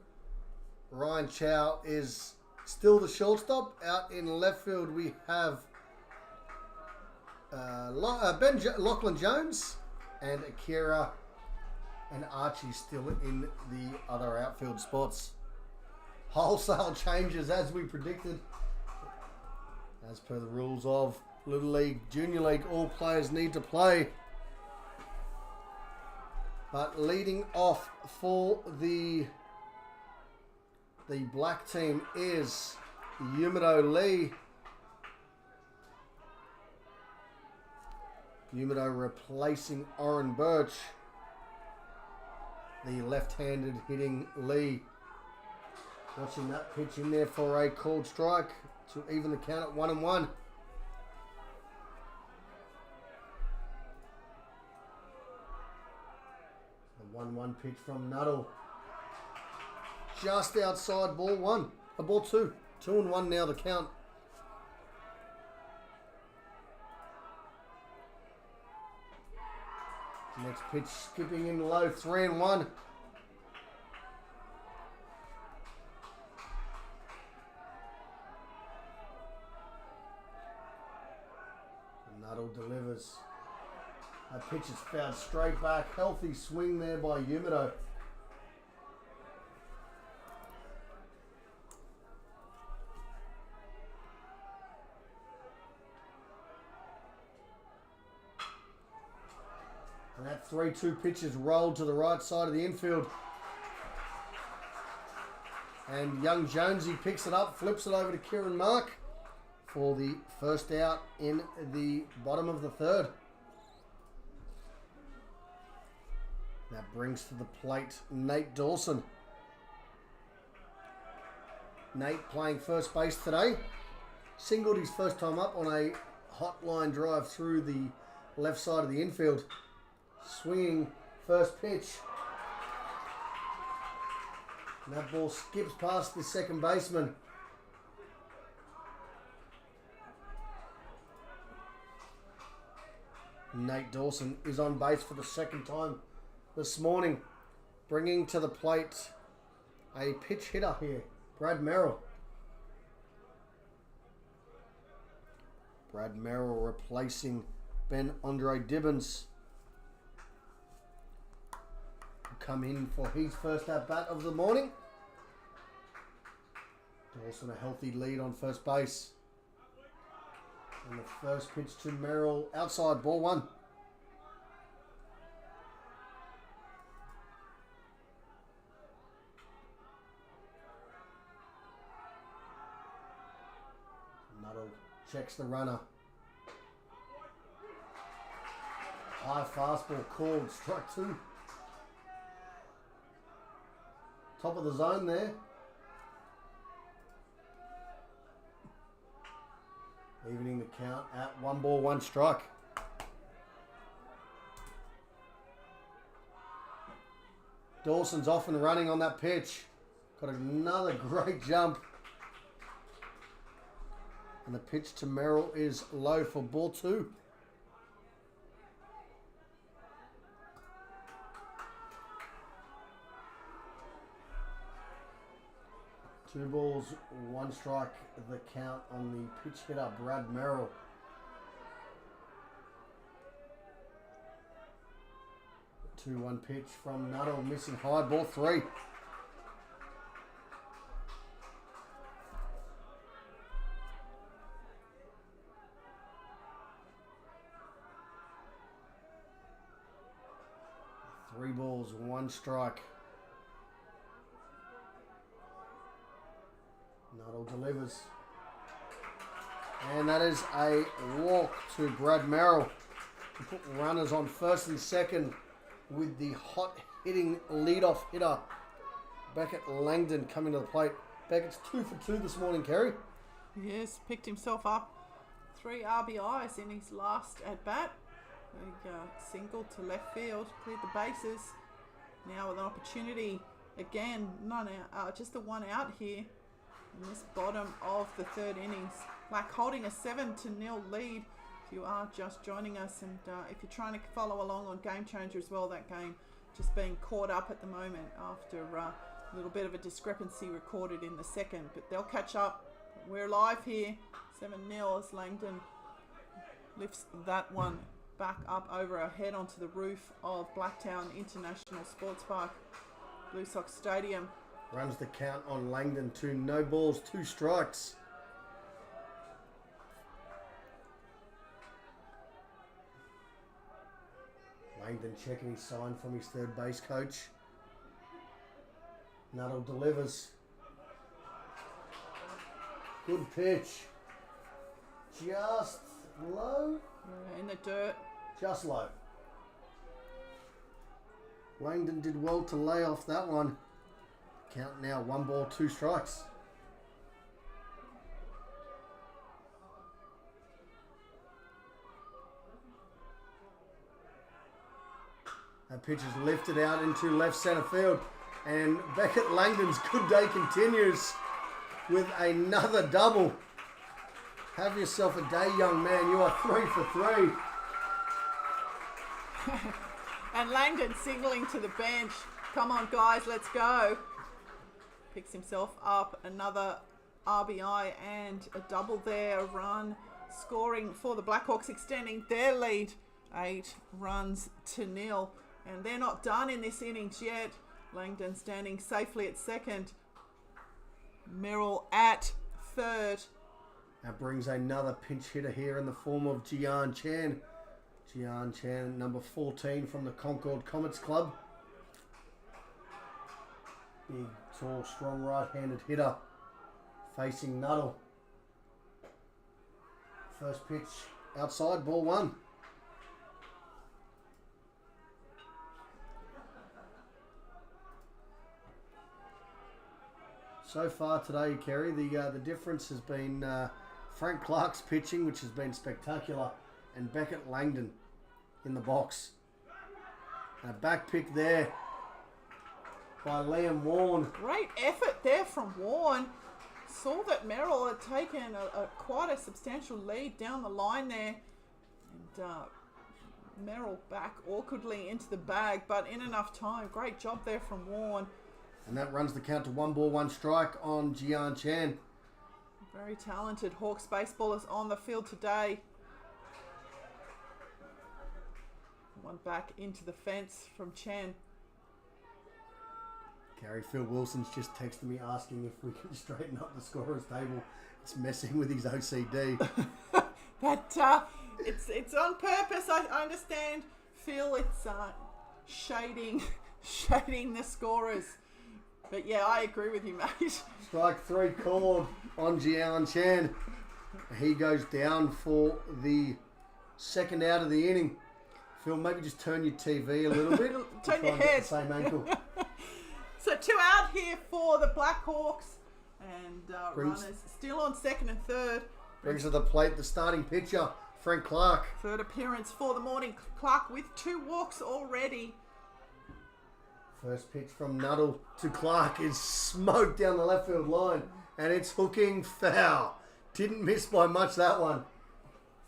Ryan Chow is still the shortstop. Out in left field, we have Lachlan Jones and Akira and Archie still in the other outfield spots. Wholesale changes as we predicted. As per the rules of Little League, Junior League, all players need to play. But leading off for the black team is Yumado Lee. Yumado replacing Oren Birch. The left-handed hitting Lee. Watching that pitch in there for a called strike to even the count at 1-1. The 1-1 pitch from Nuttall. Just outside ball one. Ball two. 2-1 now the count. Next pitch skipping in low. 3-1. Nuttall delivers. That pitch is fouled straight back. Healthy swing there by Yumado. And that 3-2 pitch is rolled to the right side of the infield. And young Jonesy picks it up, flips it over to Kieran Mark for the first out in the bottom of the third. That brings to the plate Nate Dawson. Nate playing first base today. Singled his first time up on a hot line drive through the left side of the infield. Swinging first pitch. And that ball skips past the second baseman. Nate Dawson is on base for the second time this morning, bringing to the plate a pitch hitter here, Brad Merrill. Brad Merrill replacing Ben Andre Dibbins. Come in for his first at-bat of the morning. Dawson a healthy lead on first base. And the first pitch to Merrill outside, ball one. Nuttall checks the runner. High fastball called, strike two. Top of the zone there. Evening the count at 1-1 strike. Dawson's off and running on that pitch. Got another great jump. And the pitch to Merrill is low for ball two. Two balls, one strike, the count on the pitch hitter, Brad Merrill. The 2-1 pitch from Nuttall, missing high, ball three. Three balls, one strike. Nuttall delivers. And that is a walk to Brad Merrill to put runners on first and second with the hot hitting leadoff hitter Beckett Langdon coming to the plate. Beckett's 2 for 2 this morning, Kerry. Yes, picked himself up 3 RBIs in his last at bat. Big single to left field, cleared the bases. Now with an opportunity again, none out, just the one out here in this bottom of the third innings. Black holding a 7-0 lead. If you are just joining us, and if you're trying to follow along on Game Changer as well, that game just being caught up at the moment after a little bit of a discrepancy recorded in the second, but they'll catch up. We're live here, 7-0 as Langdon lifts that one back up over our head onto the roof of Blacktown International Sports Park, Blue Sox Stadium. Runs the count on Langdon to no balls, 2 strikes. Langdon checking his sign from his third base coach. Nuttall delivers. Good pitch. Just low. In the dirt. Just low. Langdon did well to lay off that one. Count now, 1 ball, 2 strikes. That pitch is lifted out into left centre field. And Beckett Langdon's good day continues with another double. Have yourself a day, young man. You are 3 for 3. And Langdon signalling to the bench, come on guys, let's go. Picks himself up another RBI and a double there, a run scoring for the Blackhawks, extending their lead 8 runs to 0. And they're not done in this innings yet. Langdon standing safely at second. Merrill at third. That brings another pinch hitter here in the form of Jian Chan. Jian Chan, number 14 from the Concord Comets Club. Big, tall, strong right-handed hitter facing Nuttall. First pitch outside, ball 1. So far today, Kerry, the difference has been Frank Clark's pitching, which has been spectacular, and Beckett Langdon in the box. And a back pick there by Liam Warren. Great effort there from Warren. Saw that Merrill had taken quite a substantial lead down the line there. And Merrill back awkwardly into the bag, but in enough time. Great job there from Warren. And that runs the count to 1 ball, 1 strike on Jian Chan. Very talented Hawks baseballers on the field today. One back into the fence from Chan. Gary, Phil Wilson's just texted me asking if we can straighten up the scorer's table. It's messing with his OCD. It's on purpose. I understand, Phil. It's shading the scorers. But yeah, I agree with you, mate. Strike 3 called on Jian Chan. He goes down for the second out of the inning. Phil, maybe just turn your TV a little bit. Turn your head. The same ankle. So 2 out here for the Blackhawks. And runners still on second and third. Brings to the plate the starting pitcher, Frank Clark. Third appearance for the morning. Clark with 2 walks already. First pitch from Nuttall to Clark is smoked down the left field line. And it's hooking foul. Didn't miss by much, that one.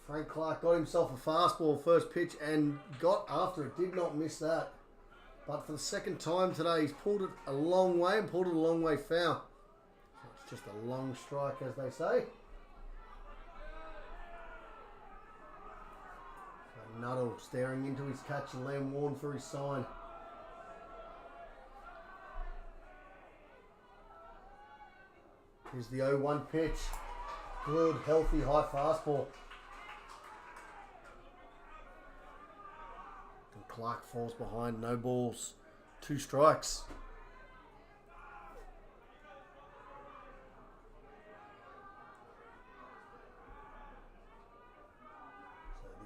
Frank Clark got himself a fastball first pitch and got after it. Did not miss that. But for the second time today, he's pulled it a long way and pulled it a long way foul. So it's just a long strike, as they say. So Nuttall staring into his catch and Liam Warren for his sign. Here's the 0-1 pitch. Good, healthy, high fastball. And Clark falls behind, no balls, 2 strikes.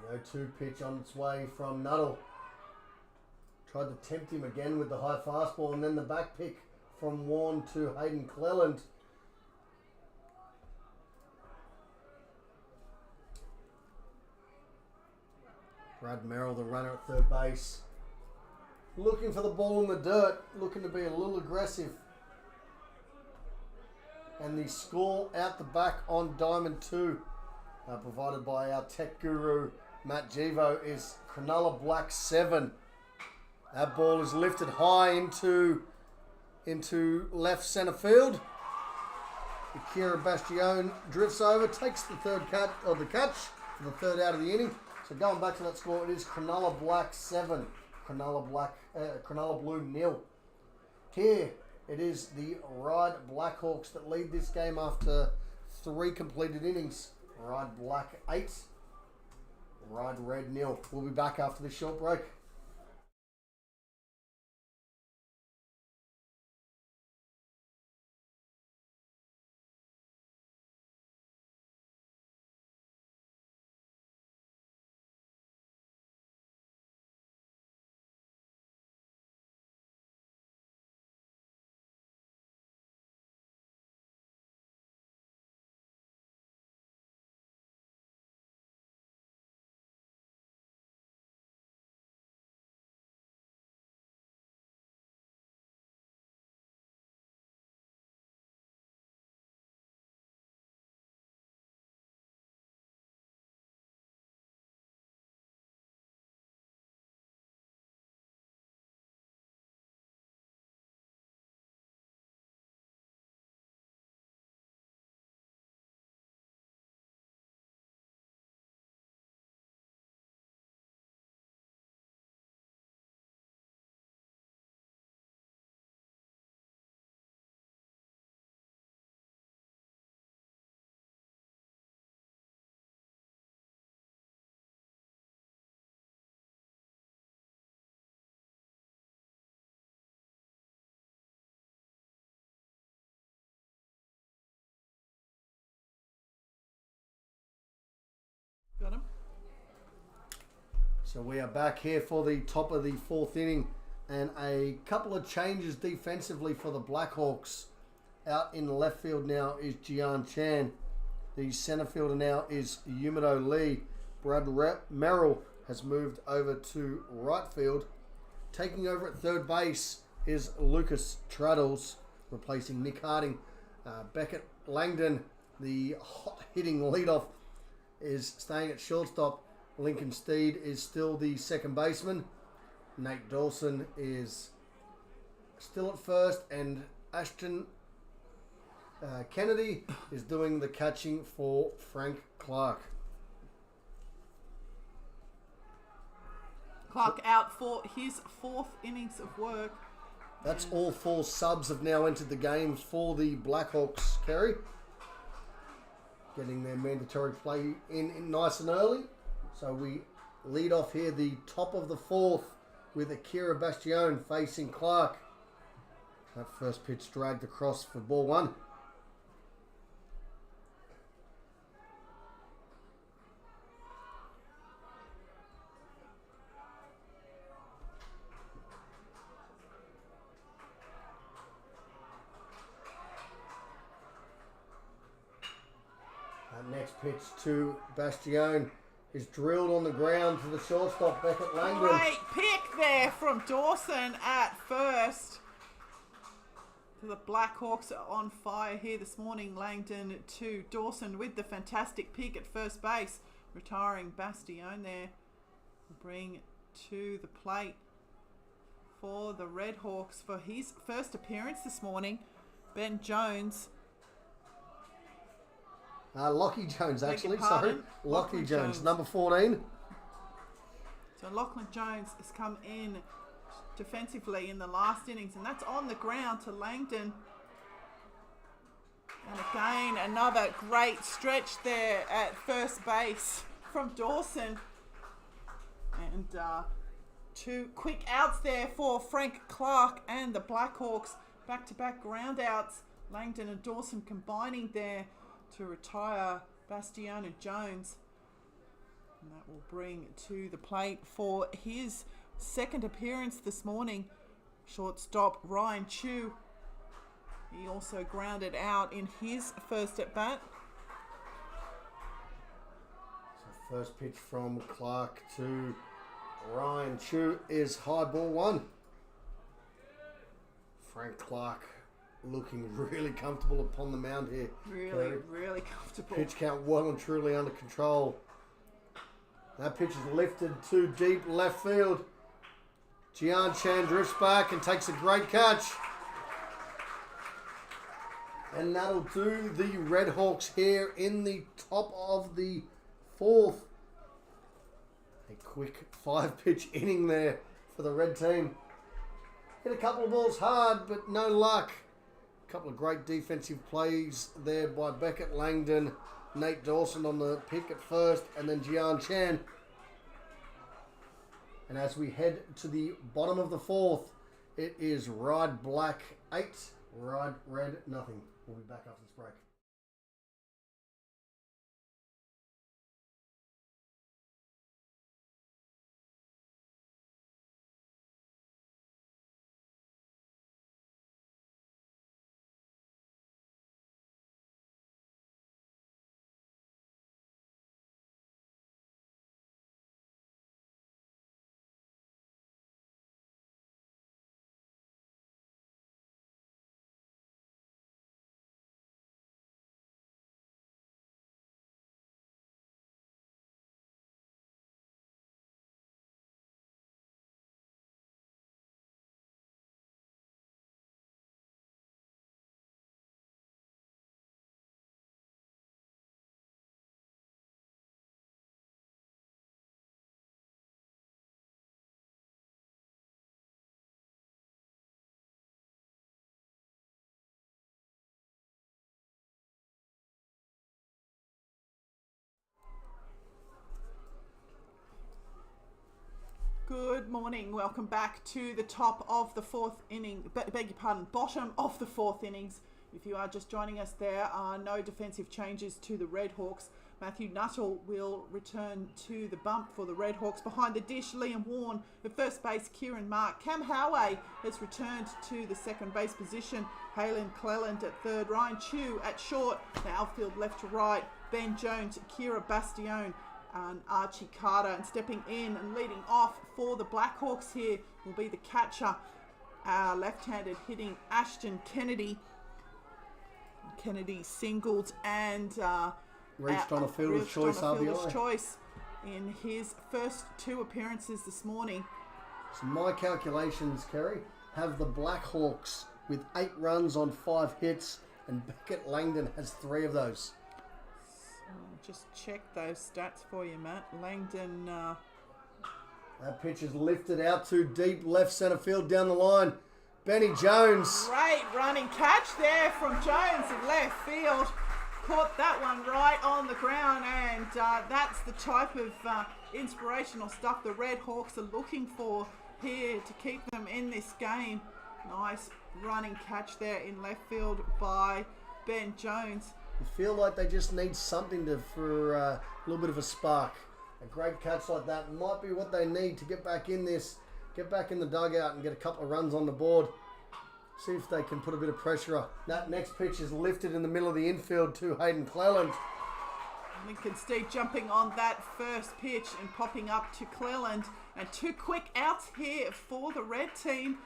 So the 0-2 pitch on its way from Nuttall. Tried to tempt him again with the high fastball, and then the back pick from Warren to Hayden Clelland. Brad Merrill, the runner at third base. Looking for the ball in the dirt. Looking to be a little aggressive. And the score out the back on Diamond 2, provided by our tech guru, Matt Givo, is Cronulla Black 7. That ball is lifted high into left centre field. Akira Bastione drifts over, takes the catch for the third out of the inning. So going back to that score, it is Cronulla Black 7, Cronulla Blue 0. Here, it is the Ryde Blackhawks that lead this game after 3 completed innings. Ryde Black 8, Ryde Red 0. We'll be back after this short break. Got him. So we are back here for the top of the 4th inning, and a couple of changes defensively for the Blackhawks. Out in left field now is Jian Chan. The centre fielder now is Yumito Lee. Brad Merrill has moved over to right field. Taking over at third base is Lucas Traddles, replacing Nick Harding. Beckett Langdon, the hot-hitting leadoff, is staying at shortstop. Lincoln Steed is still the second baseman. Nate Dawson is still at first, and Ashton Kennedy is doing the catching for Frank Clark. Clark out for his 4th innings of work. That's all 4 subs have now entered the game for the Blackhawks, Kerry. Getting their mandatory play in nice and early. So we lead off here the top of the 4th with Akira Bastione facing Clark. That first pitch dragged across for ball 1. Next pitch to Bastione is drilled on the ground to the shortstop, Beckett Langdon. Great pick there from Dawson at first. The Blackhawks are on fire here this morning. Langdon to Dawson with the fantastic pick at first base. Retiring Bastione there. Bring to the plate for the Redhawks for his first appearance this morning, Ben Jones. Lachlan Jones, actually. Sorry. Lachlan Jones, number 14. So Lachlan Jones has come in defensively in the last innings, and that's on the ground to Langdon. And again, another great stretch there at first base from Dawson. And 2 quick outs there for Frank Clark and the Blackhawks. Back-to-back ground outs. Langdon and Dawson combining there to retire Bastione and Jones. And that will bring to the plate for his second appearance this morning, shortstop Ryan Chu. He also grounded out in his first at bat. So first pitch from Clark to Ryan Chu is high ball one. Frank Clark looking really comfortable upon the mound here. Really comfortable. Pitch count well and truly under control. That pitch is lifted to deep left field. Jian Chan drifts back and takes a great catch. And that'll do the Red Hawks here in the top of the fourth. A quick 5-pitch inning there for the red team. Hit a couple of balls hard, but no luck. A couple of great defensive plays there by Beckett Langdon. Nate Dawson on the pick at first, and then Jian Chan. And as we head to the bottom of the fourth, it is Ryde Black 8, Ryde Red nothing. We'll be back after this break. Good morning. Welcome back to the top of the fourth inning. Beg your pardon, bottom of the fourth innings. If you are just joining us, there are no defensive changes to the Red Hawks. Matthew Nuttall will return to the bump for the Red Hawks. Behind the dish, Liam Warren at first base, Kieran Mark. Cam Howay has returned to the second base position. Hayden Clelland at third. Ryan Chu at short. The outfield left to right. Ben Jones, Kira Bastione, and Archie Carter. And stepping in and leading off for the Blackhawks here will be the catcher, left-handed hitting Ashton Kennedy. Kennedy singled and reached on a fielder's choice RBI. In his first two appearances this morning. So my calculations, Kerry, have the Blackhawks with 8 runs on 5 hits, and Beckett Langdon has 3 of those. Just check those stats for you, Matt. Langdon. That pitch is lifted out to deep left centre field down the line. Benny Jones. Great running catch there from Jones in left field. Caught that one right on the ground, and that's the type of inspirational stuff the Red Hawks are looking for here to keep them in this game. Nice running catch there in left field by Ben Jones. You feel like they just need something for a little bit of a spark. A great catch like that might be what they need to get back in this, get back in the dugout and get a couple of runs on the board. See if they can put a bit of pressure on. That next pitch is lifted in the middle of the infield to Hayden Clelland. Lincoln Steed jumping on that first pitch and popping up to Clelland. And 2 quick outs here for the red team.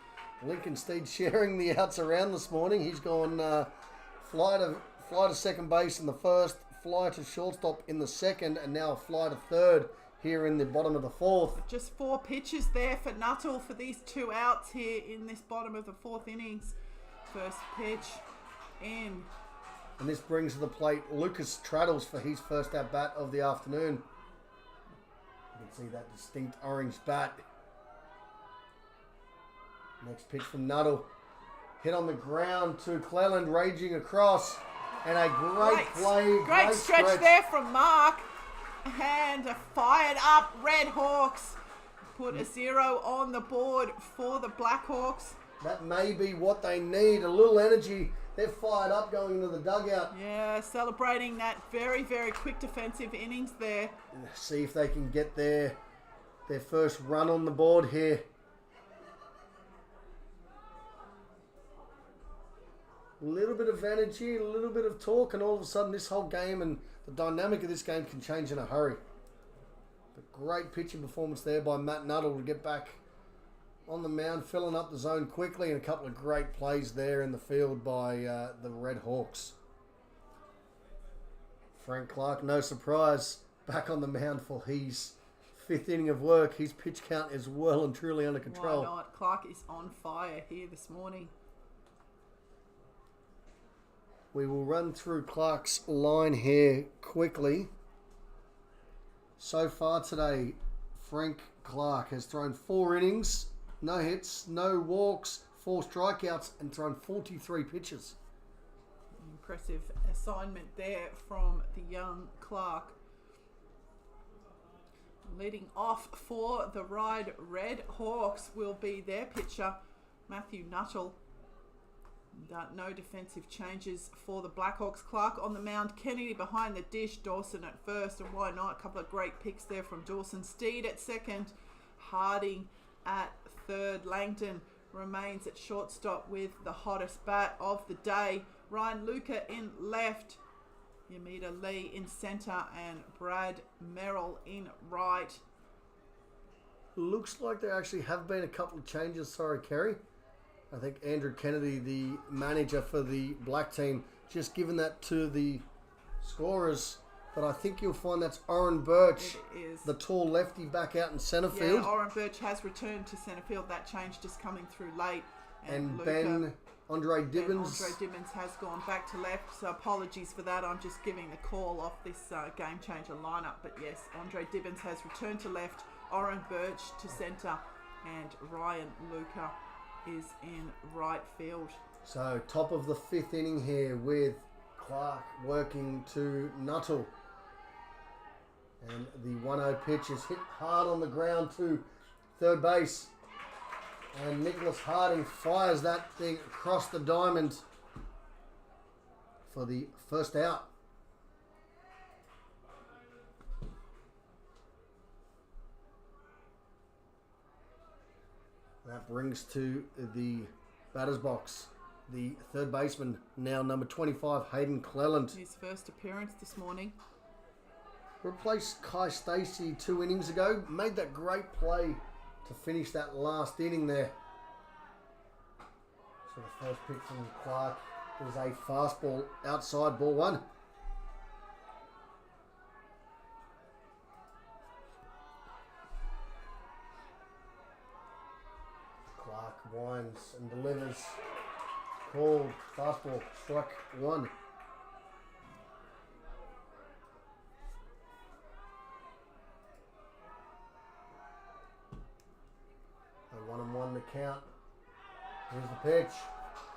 Lincoln Steed sharing the outs around this morning. He's gone fly to second base in the first, fly to shortstop in the second, and now a fly to third here in the bottom of the fourth. Just 4 pitches there for Nuttall for these 2 outs here in this bottom of the fourth innings. First pitch in. And this brings to the plate Lucas Traddles for his first at bat of the afternoon. You can see that distinct orange bat. Next pitch from Nuttall. Hit on the ground to Clelland, raging across. And a great play. Great stretch there from Mark. And a fired up Red Hawks. Put a 0 on the board for the Blackhawks. That may be what they need. A little energy. They're fired up going into the dugout. Yeah, celebrating that very, very quick defensive innings there. See if they can get their first run on the board here. A little bit of energy, a little bit of talk, and all of a sudden this whole game and the dynamic of this game can change in a hurry. But Great pitching performance there by Matt Nuttall to get back on the mound, filling up the zone quickly, and a couple of great plays there in the field by the Red Hawks. Frank Clark, no surprise, back on the mound for his 5th inning of work. His pitch count is well and truly under control. Why not? Clark is on fire here this morning. We will run through Clark's line here quickly. So far today, Frank Clark has thrown 4 innings, no hits, no walks, 4 strikeouts, and thrown 43 pitches. Impressive assignment there from the young Clark. Leading off for the Ryde Red Hawks will be their pitcher, Matthew Nuttall. No defensive changes for the Blackhawks. Clark on the mound, Kennedy behind the dish, Dawson at first, and why not? A couple of great picks there from Dawson. Steed at second, Harding at third. Langton remains at shortstop with the hottest bat of the day. Ryan Luca in left, Yamita Lee in centre, and Brad Merrill in right. Looks like there actually have been a couple of changes. Sorry, Kerry. I think Andrew Kennedy, the manager for the black team, just given that to the scorers. But I think you'll find that's Oren Birch, the tall lefty, back out in centre field. Yeah, Oren Birch has returned to centre field. That change just coming through late. And Andre Dibbins has gone back to left. So apologies for that. I'm just giving the call off this game changer lineup. But yes, Andre Dibbins has returned to left. Oren Birch to centre. And Ryan Luca is in right field. So top of the 5th inning here with Clark working to Nuttall. And the 1-0 pitch is hit hard on the ground to third base. And Nicholas Harding fires that thing across the diamond for the first out. That brings to the batter's box the third baseman, now number 25, Hayden Clelland. His first appearance this morning. Replaced Kai Stacey 2 innings ago. Made that great play to finish that last inning there. So the first pitch from Clark is a fastball outside, ball 1. Clark winds and delivers. Called fastball, strike 1. A 1-1 the count. Here's the pitch.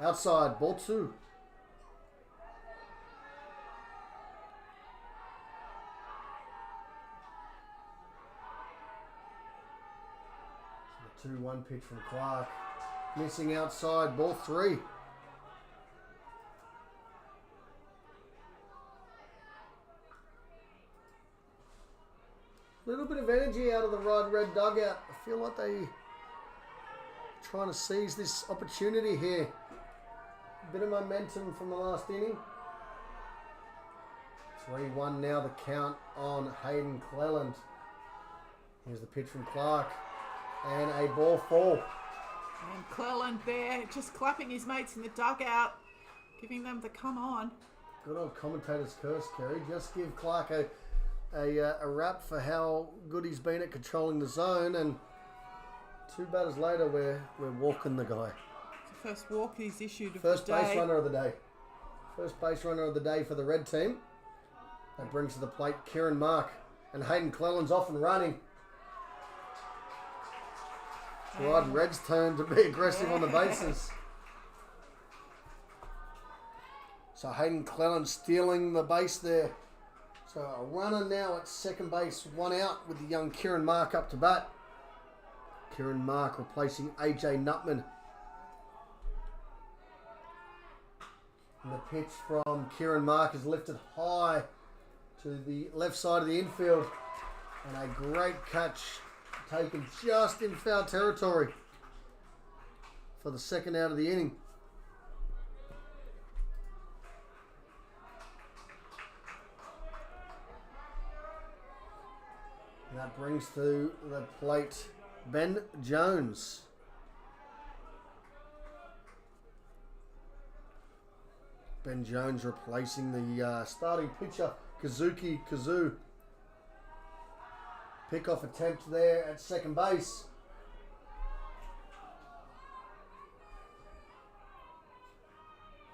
Outside, ball 2. So the 2-1 pitch from Clark. Missing outside, ball 3. A little bit of energy out of the Ryde Red dugout. I feel like they trying to seize this opportunity here. A bit of momentum from the last inning. 3-1 now the count on Hayden Clelland. Here's the pitch from Clark. And a ball 4. And Clelland there just clapping his mates in the dugout, giving them the come on. Good old commentator's curse, Kerry. Just give Clark a rap for how good he's been at controlling the zone, and 2 batters later we're walking the guy. It's the first walk he's issued of First the day. base runner of the day. First base runner of the day for the red team. That brings to the plate Kieran Mark, and Hayden Clelland's off and running. Ryde Red's turn to be aggressive on the bases. So Hayden Clelland stealing the base there. So a runner now at second base, 1 out with the young Kieran Mark up to bat. Kieran Mark replacing AJ Nutman. And the pitch from Kieran Mark is lifted high to the left side of the infield. And a great catch taken just in foul territory for the second out of the inning. That brings to the plate Ben Jones. Ben Jones replacing the starting pitcher, Kazuki Kazu. Pick-off attempt there at second base.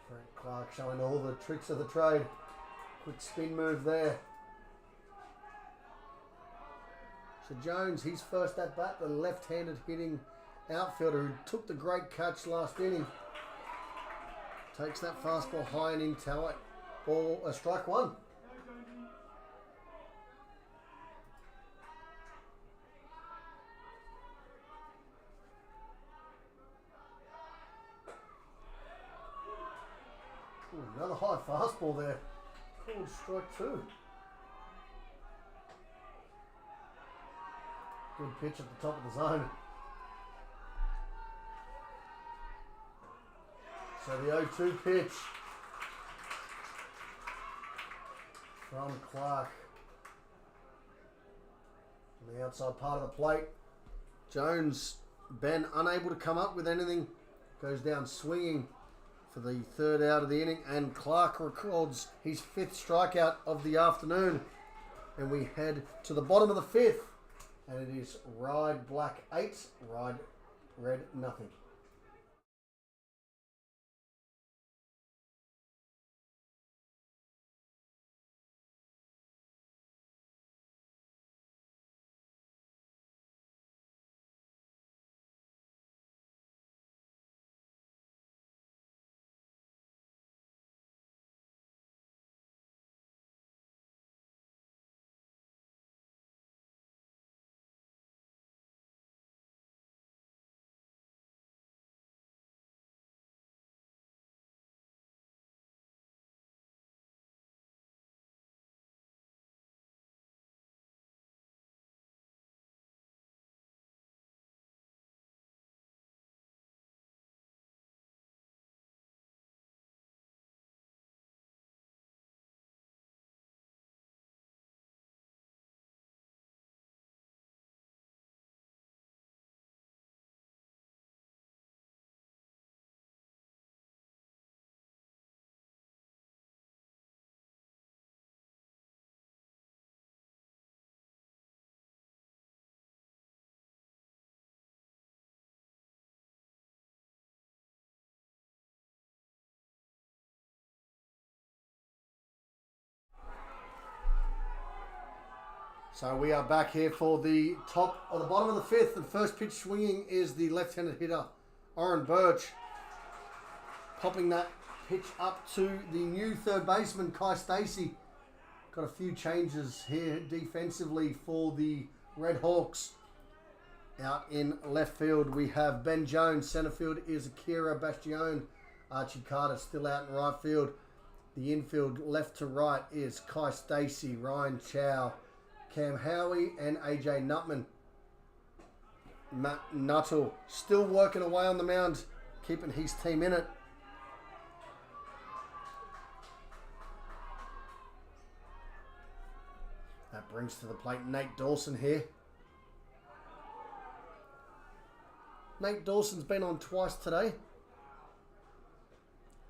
Frank Clark showing all the tricks of the trade. Quick spin move there. So Jones, his first at bat, the left-handed hitting outfielder who took the great catch last inning. Takes that fastball high and into it. Ball, strike one. Ooh, another high fastball there. Called strike two. Good pitch at the top of the zone. So the 0-2 pitch from Clark. On the outside part of the plate. Jones, Ben, unable to come up with anything. Goes down swinging for the third out of the inning. And Clark records his fifth strikeout of the afternoon. And we head to the bottom of the fifth. And it is Ryde black 8, Ryde red nothing. So we are back here for the top or the bottom of the fifth. The first pitch swinging is the left-handed hitter, Oren Birch. Popping that pitch up to the new third baseman, Kai Stacey. Got a few changes here defensively for the Red Hawks. Out in left field, we have Ben Jones. Center field is Akira Bastion. Archie Carter still out in right field. The infield left to right is Kai Stacey, Ryan Chow, Cam Howie and AJ Nutman. Matt Nuttall still working away on the mound, keeping his team in it. That brings to the plate Nate Dawson here. Nate Dawson's been on twice today.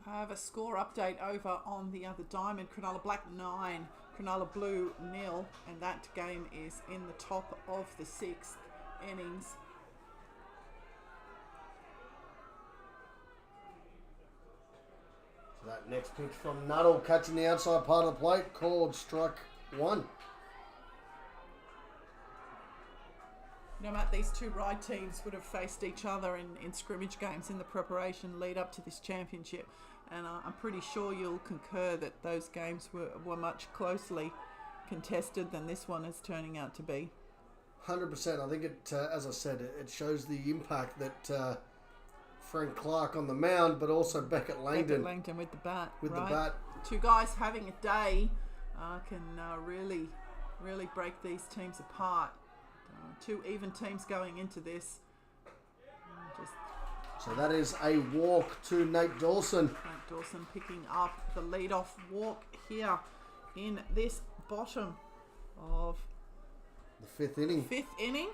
I have a score update over on the other diamond. Cronulla Black 9, Cronulla Blue 0, and that game is in the top of the sixth innings. So that next pitch from Nuttall, catching the outside part of the plate, called strike one. You know, Matt, these two Ryde teams would have faced each other in scrimmage games in the preparation lead up to this championship. And I'm pretty sure you'll concur that those games were much closely contested than this one is turning out to be. 100%. I think it, as I said, it shows the impact that Frank Clark on the mound, but also Beckett Langdon. With the bat. With right? the bat. Two guys having a day can really break these teams apart. Two even teams going into this. So that is a walk to Nate Dawson. Nate Dawson picking up the lead-off walk here in this bottom of the fifth inning. Fifth inning.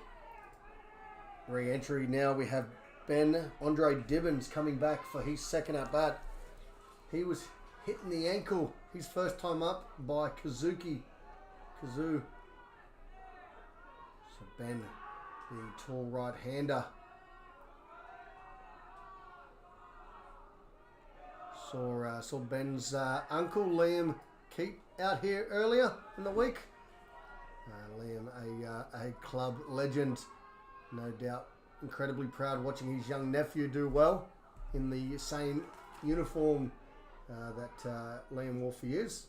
Re-entry now. We have Andre Dibbins coming back for his second at bat. He was hitting the ankle his first time up by Kazoo. So Ben, the tall right-hander, saw Ben's uncle Liam Keep out here earlier in the week. Liam, a club legend, no doubt incredibly proud watching his young nephew do well in the same uniform that Liam wore for years.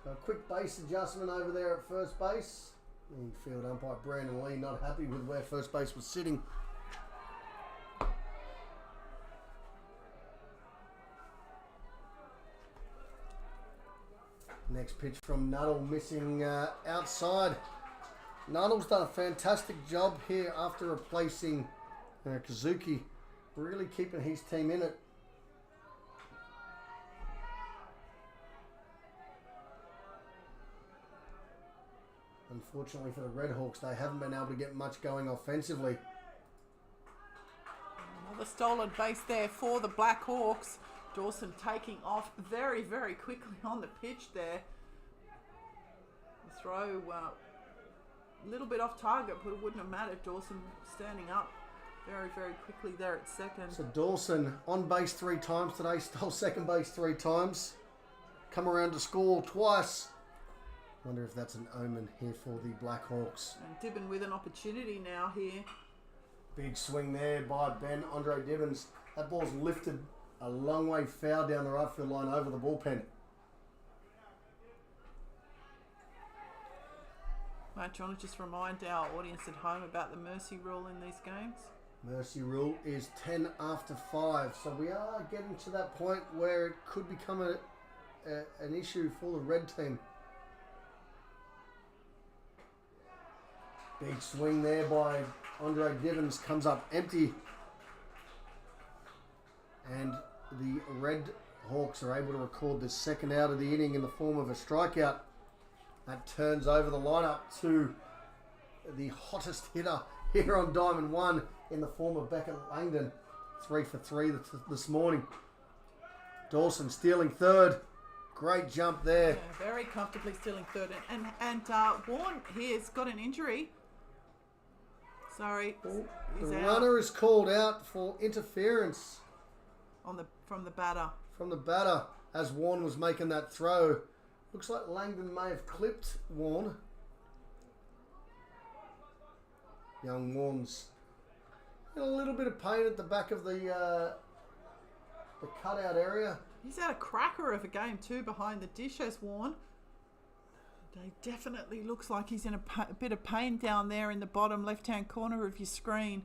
So a quick base adjustment over there at first base. The field umpire Brandon Lee not happy with where first base was sitting. Next pitch from Nuttall, missing outside. Nuttall's done a fantastic job here after replacing Kazuki, really keeping his team in it. Unfortunately for the Redhawks, they haven't been able to get much going offensively. Another stolen base there for the Blackhawks. Dawson taking off very, very quickly on the pitch there. The throw a little bit off target, but it wouldn't have mattered. Dawson standing up very, very quickly there at second. So Dawson on base 3 times today, stole second base 3 times. Come around to score twice. Wonder if that's an omen here for the Blackhawks. And Dibbin with an opportunity now here. Big swing there by Andre Dibbins. That ball's lifted a long way foul down the right field line over the bullpen. Mate, do you want to just remind our audience at home about the mercy rule in these games? Mercy rule is 10 after 5. So we are getting to that point where it could become an issue for the red team. Big swing there by Andre Dibbins, comes up empty. And the Red Hawks are able to record the second out of the inning in the form of a strikeout. That turns over the lineup to the hottest hitter here on Diamond 1 in the form of Beckett Langdon. 3 for 3 this morning. Dawson stealing third. Great jump there. Yeah, very comfortably stealing third. And Warren here's got an injury. Sorry. The runner is called out for interference. From the batter. From the batter as Warren was making that throw. Looks like Langdon may have clipped Warren. Young Warren's in a little bit of pain at the back of the cutout area. He's had a cracker of a game too behind the dish, has Warren. He definitely looks like he's in a bit of pain down there in the bottom left-hand corner of your screen.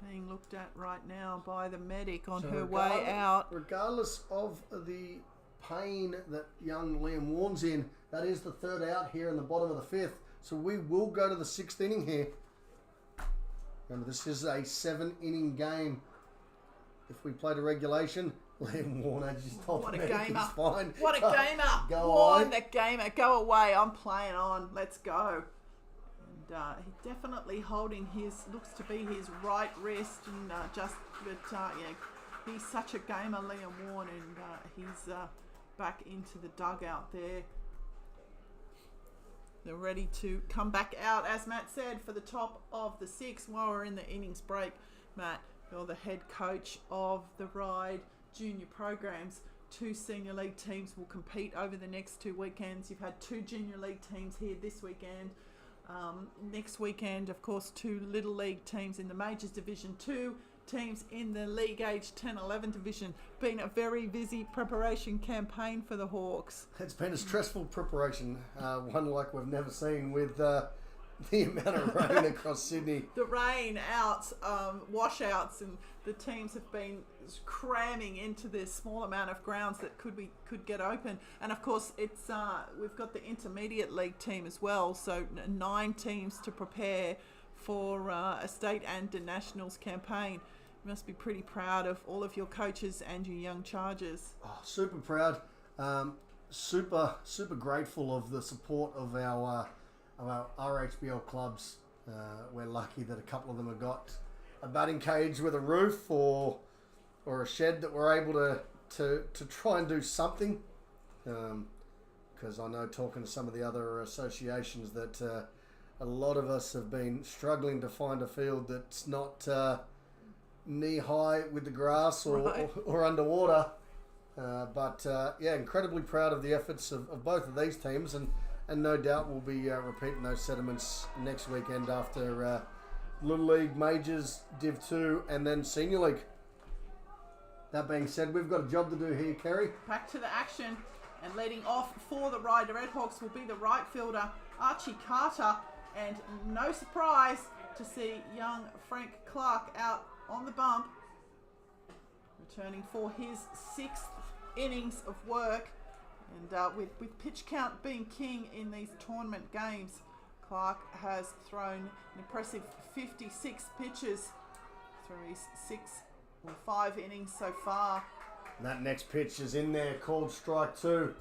Being looked at right now by the medic on her way out. Regardless of the pain that young Liam Warren's in, that is the third out here in the bottom of the 5th. So we will go to the 6th inning here. Remember, this is a 7-inning game. If we played a regulation, Liam Warren just told what the a medic gamer. it's fine. What a gamer. Go Warren, away. the gamer. Go away. I'm playing on. Let's go. And he definitely holding looks to be his right wrist. And he's such a gamer, Liam Warren. And he's back into the dugout there. They're ready to come back out, as Matt said, for the top of the 6th while we're in the innings break. Matt, you're the head coach of the Ryde junior programs. 2 senior league teams will compete over the next 2 weekends. You've had 2 junior league teams here this weekend. Next weekend, of course, 2 little league teams in the majors division, 2 teams in the league age 10-11 division. Been a very busy preparation campaign for the Hawks. It's been a stressful preparation, one like we've never seen with the amount of rain across Sydney. The rain out, washouts, and the teams have been cramming into this small amount of grounds that could get open. And of course, it's we've got the intermediate league team as well, so 9 teams to prepare for a state and a nationals campaign. You must be pretty proud of all of your coaches and your young chargers. Oh, super proud. Super grateful of the support of our RHBL clubs. We're lucky that a couple of them have got a batting cage with a roof or a shed that we're able to try and do something. Because I know, talking to some of the other associations, that a lot of us have been struggling to find a field that's not knee high with the grass or underwater. But incredibly proud of the efforts of both of these teams, and no doubt we'll be repeating those sentiments next weekend after Little League Majors, Div 2, and then Senior League. That being said, we've got a job to do here, Kerry. Back to the action, and leading off for the Ryde Redhawks will be the right fielder, Archie Carter, and no surprise to see young Frank Clark out on the bump, returning for his 6th innings of work, and with pitch count being king in these tournament games, Clark has thrown an impressive 56 pitches through his 5 innings so far. And that next pitch is in there, called strike 2.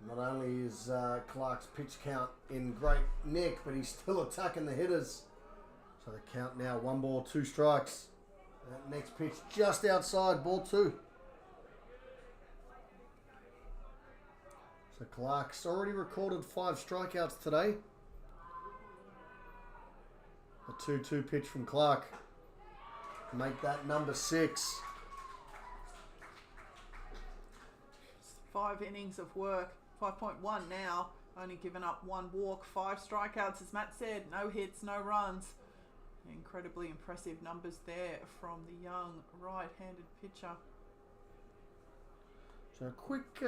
Not only is Clark's pitch count in great nick, but he's still attacking the hitters. So the count now, 1 ball, 2 strikes. That next pitch just outside, ball 2. So Clark's already recorded 5 strikeouts today. A 2-2 pitch from Clark. Make that number 6. 5 innings of work, 5.1 now. Only given up 1 walk, 5 strikeouts, as Matt said. No hits, no runs. Incredibly impressive numbers there from the young right-handed pitcher. So a quick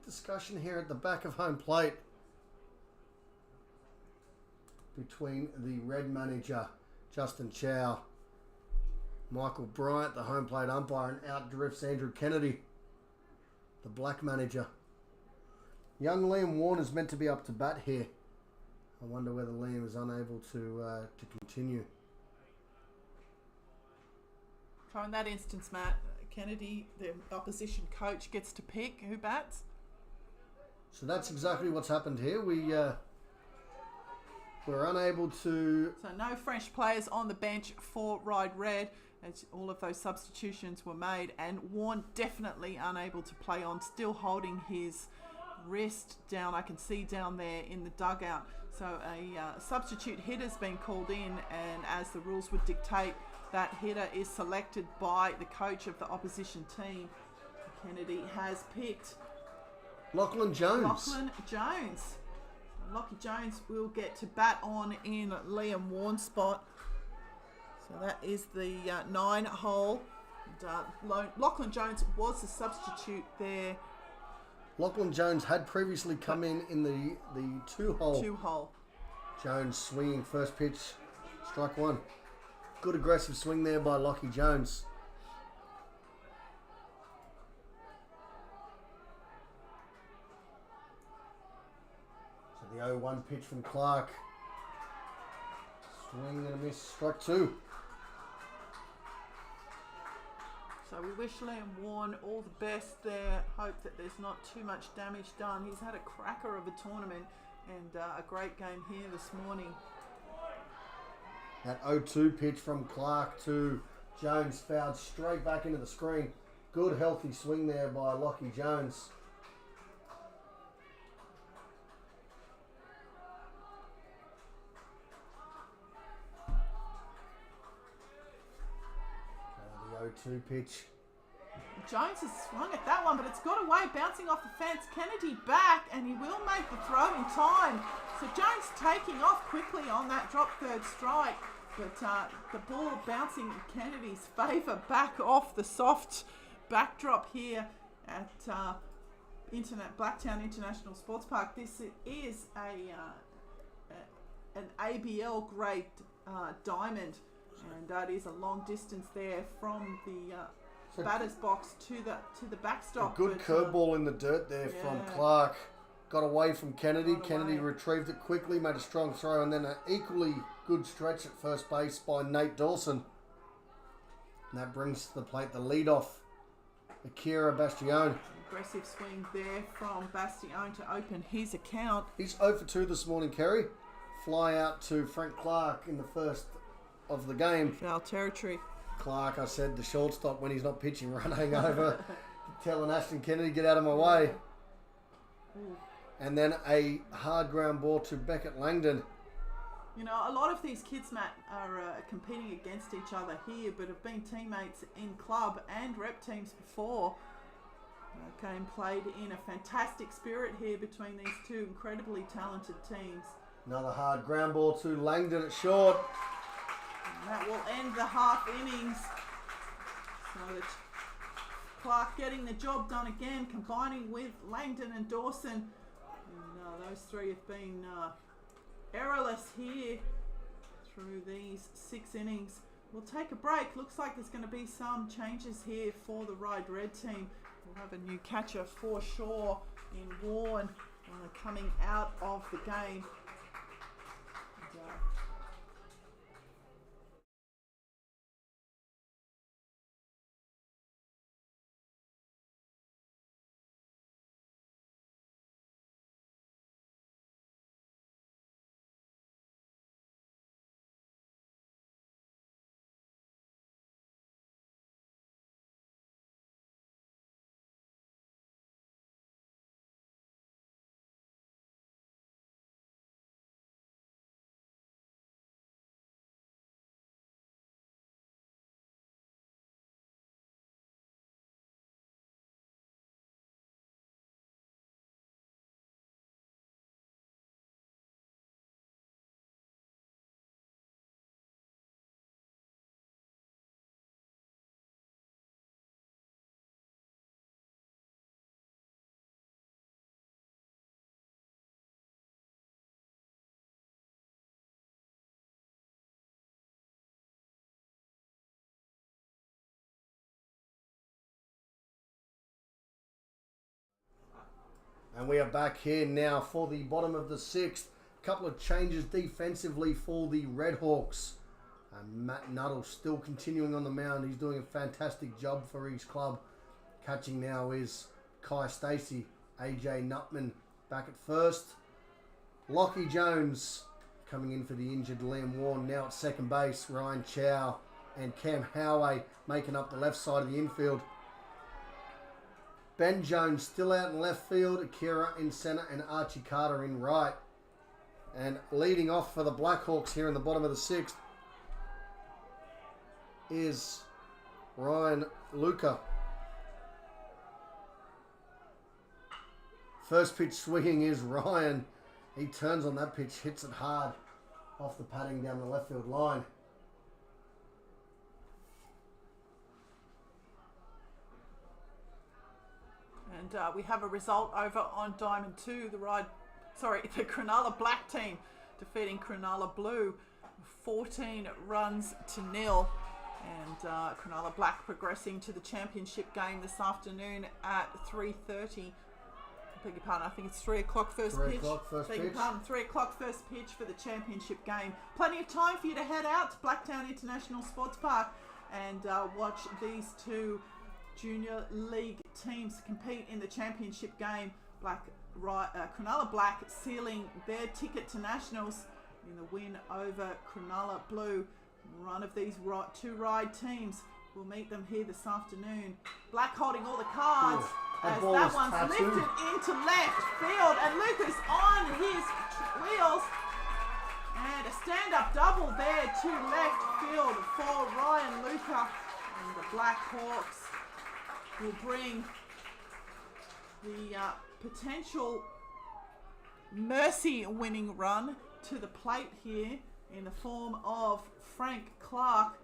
discussion here at the back of home plate between the red manager, Justin Chow, Michael Bryant, the home plate umpire, and out drifts Andrew Kennedy, the black manager. Young Liam Warner's meant to be up to bat here. I wonder whether Liam is unable to continue. So in that instance, Matt, Kennedy, the opposition coach, gets to pick who bats. So that's exactly what's happened here. We're unable to... So no French players on the bench for Ryde Red, as all of those substitutions were made, and Warren definitely unable to play on, still holding his wrist down. I can see down there in the dugout. So a substitute hitter's been called in, and as the rules would dictate, that hitter is selected by the coach of the opposition team. Kennedy has picked Lachlan Jones. Lockie Jones will get to bat on in Liam Warren's spot. So that is the 9 hole. And, Lachlan Jones was the substitute there. Lachlan Jones had previously come in the 2 hole. 2 hole. Jones swinging first pitch, strike 1. Good aggressive swing there by Lockie Jones. So the 0-1 pitch from Clark. Swing and a miss, strike 2. So we wish Liam Warren all the best there. Hope that there's not too much damage done. He's had a cracker of a tournament and a great game here this morning. That 0-2 pitch from Clark to Jones fouled straight back into the screen. Good healthy swing there by Lockie Jones. The 0-2 pitch. Jones has swung at that one, but it's got away, bouncing off the fence. Kennedy back, and he will make the throw in time. So Jones taking off quickly on that drop third strike, but the ball bouncing in Kennedy's favour back off the soft backdrop here at Blacktown International Sports Park. This is an ABL grade diamond, and that is a long distance there from the batter's box to the backstop. A good curveball in the dirt there from Clark. Got away from Kennedy. Kennedy retrieved it quickly, made a strong throw, and then an equally good stretch at first base by Nate Dawson. And that brings to the plate the leadoff, Akira Bastione. Aggressive swing there from Bastione to open his account. He's 0 for 2 this morning, Kerry. Fly out to Frank Clark in the first of the game. Foul territory. Clark, I said, the shortstop when he's not pitching, running over, telling Ashton Kennedy, get out of my way. Ooh. And then a hard ground ball to Beckett Langdon. You know, a lot of these kids, Matt, are competing against each other here, but have been teammates in club and rep teams before. Game played in a fantastic spirit here between these two incredibly talented teams. Another hard ground ball to Langdon at short. And that will end the half innings. So that Clark getting the job done again, combining with Langdon and Dawson. And those three have been errorless here through these 6 innings. We'll take a break. Looks like there's going to be some changes here for the Ryde Red team. We'll have a new catcher for sure in Warren coming out of the game. And we are back here now for the bottom of the 6th. A couple of changes defensively for the Redhawks. And Matt Nuttall still continuing on the mound. He's doing a fantastic job for his club. Catching now is Kai Stacey. AJ Nutman back at first. Lachlan Jones coming in for the injured Liam Warren. Now at second base, Ryan Chow and Cam Howey making up the left side of the infield. Ben Jones still out in left field, Akira in centre, and Archie Carter in right. And leading off for the Blackhawks here in the bottom of the 6th is Ryan Luca. First pitch swinging is Ryan. He turns on that pitch, hits it hard off the padding down the left field line. And we have a result over on Diamond 2, the Cronulla Black team defeating Cronulla Blue 14 runs to 0. And Cronulla Black progressing to the championship game this afternoon at 3:30. I beg your pardon, I think it's 3 o'clock first pitch. 3 o'clock first pitch. 3 o'clock first pitch for the championship game. Plenty of time for you to head out to Blacktown International Sports Park and watch these two Junior League teams compete in the championship game. Cronulla Black sealing their ticket to Nationals in the win over Cronulla Blue. One of these two Ryde teams will meet them here this afternoon. Black holding all the cards as that one's lifted into left field, and Lucas on his wheels. And a stand-up double there to left field for Ryan Luca. And the Black Hawks will bring the potential mercy winning run to the plate here in the form of Frank Clark.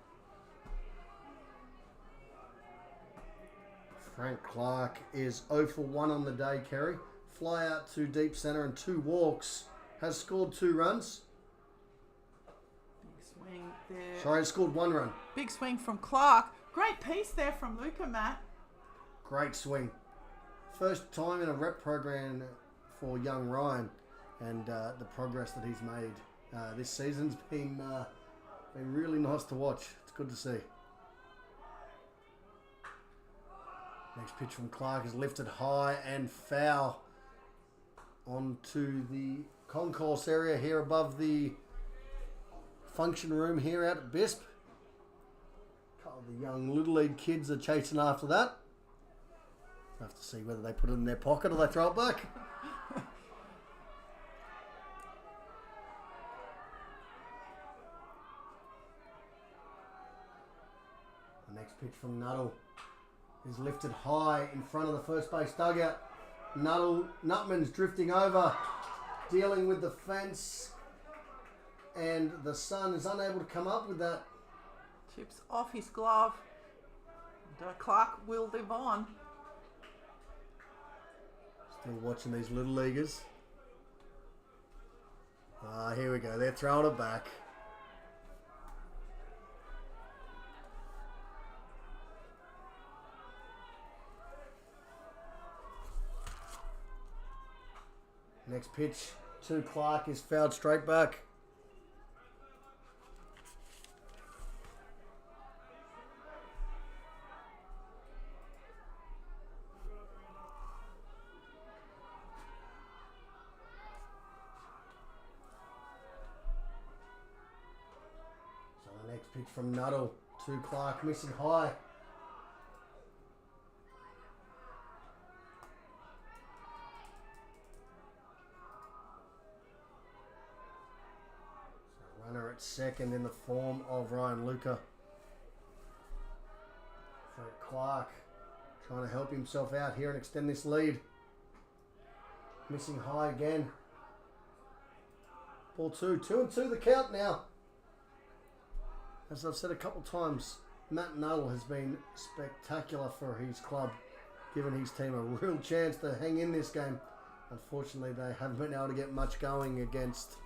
Frank Clark is 0 for 1 on the day, Kerry. Fly out to deep centre and 2 walks. Has scored 2 runs. Big swing there. Sorry, has scored 1 run. Big swing from Clark. Great piece there from Luca, Matt. Great swing. First time in a rep program for young Ryan, and the progress that he's made This season's been really nice to watch. It's good to see. Next pitch from Clark is lifted high and foul onto the concourse area here above the function room here out at Bisp. A couple of the young Little League kids are chasing after that. Have to see whether they put it in their pocket or they throw it back. The next pitch from Nuttall is lifted high in front of the first base dugout. Nutman's drifting over, dealing with the fence, and the Sun is unable to come up with that. Chips off his glove. And, Clark will live on. Still watching these Little Leaguers. Here we go. They're throwing it back. Next pitch to Clark is fouled straight back. So the next pitch from Nuttall to Clark, missing high. Runner at second in the form of Ryan Luca. Frank Clark trying to help himself out here and extend this lead. Missing high again. Ball 2. 2-2 the count now. As I've said a couple times, Matt Nuttall has been spectacular for his club, giving his team a real chance to hang in this game. Unfortunately, they haven't been able to get much going against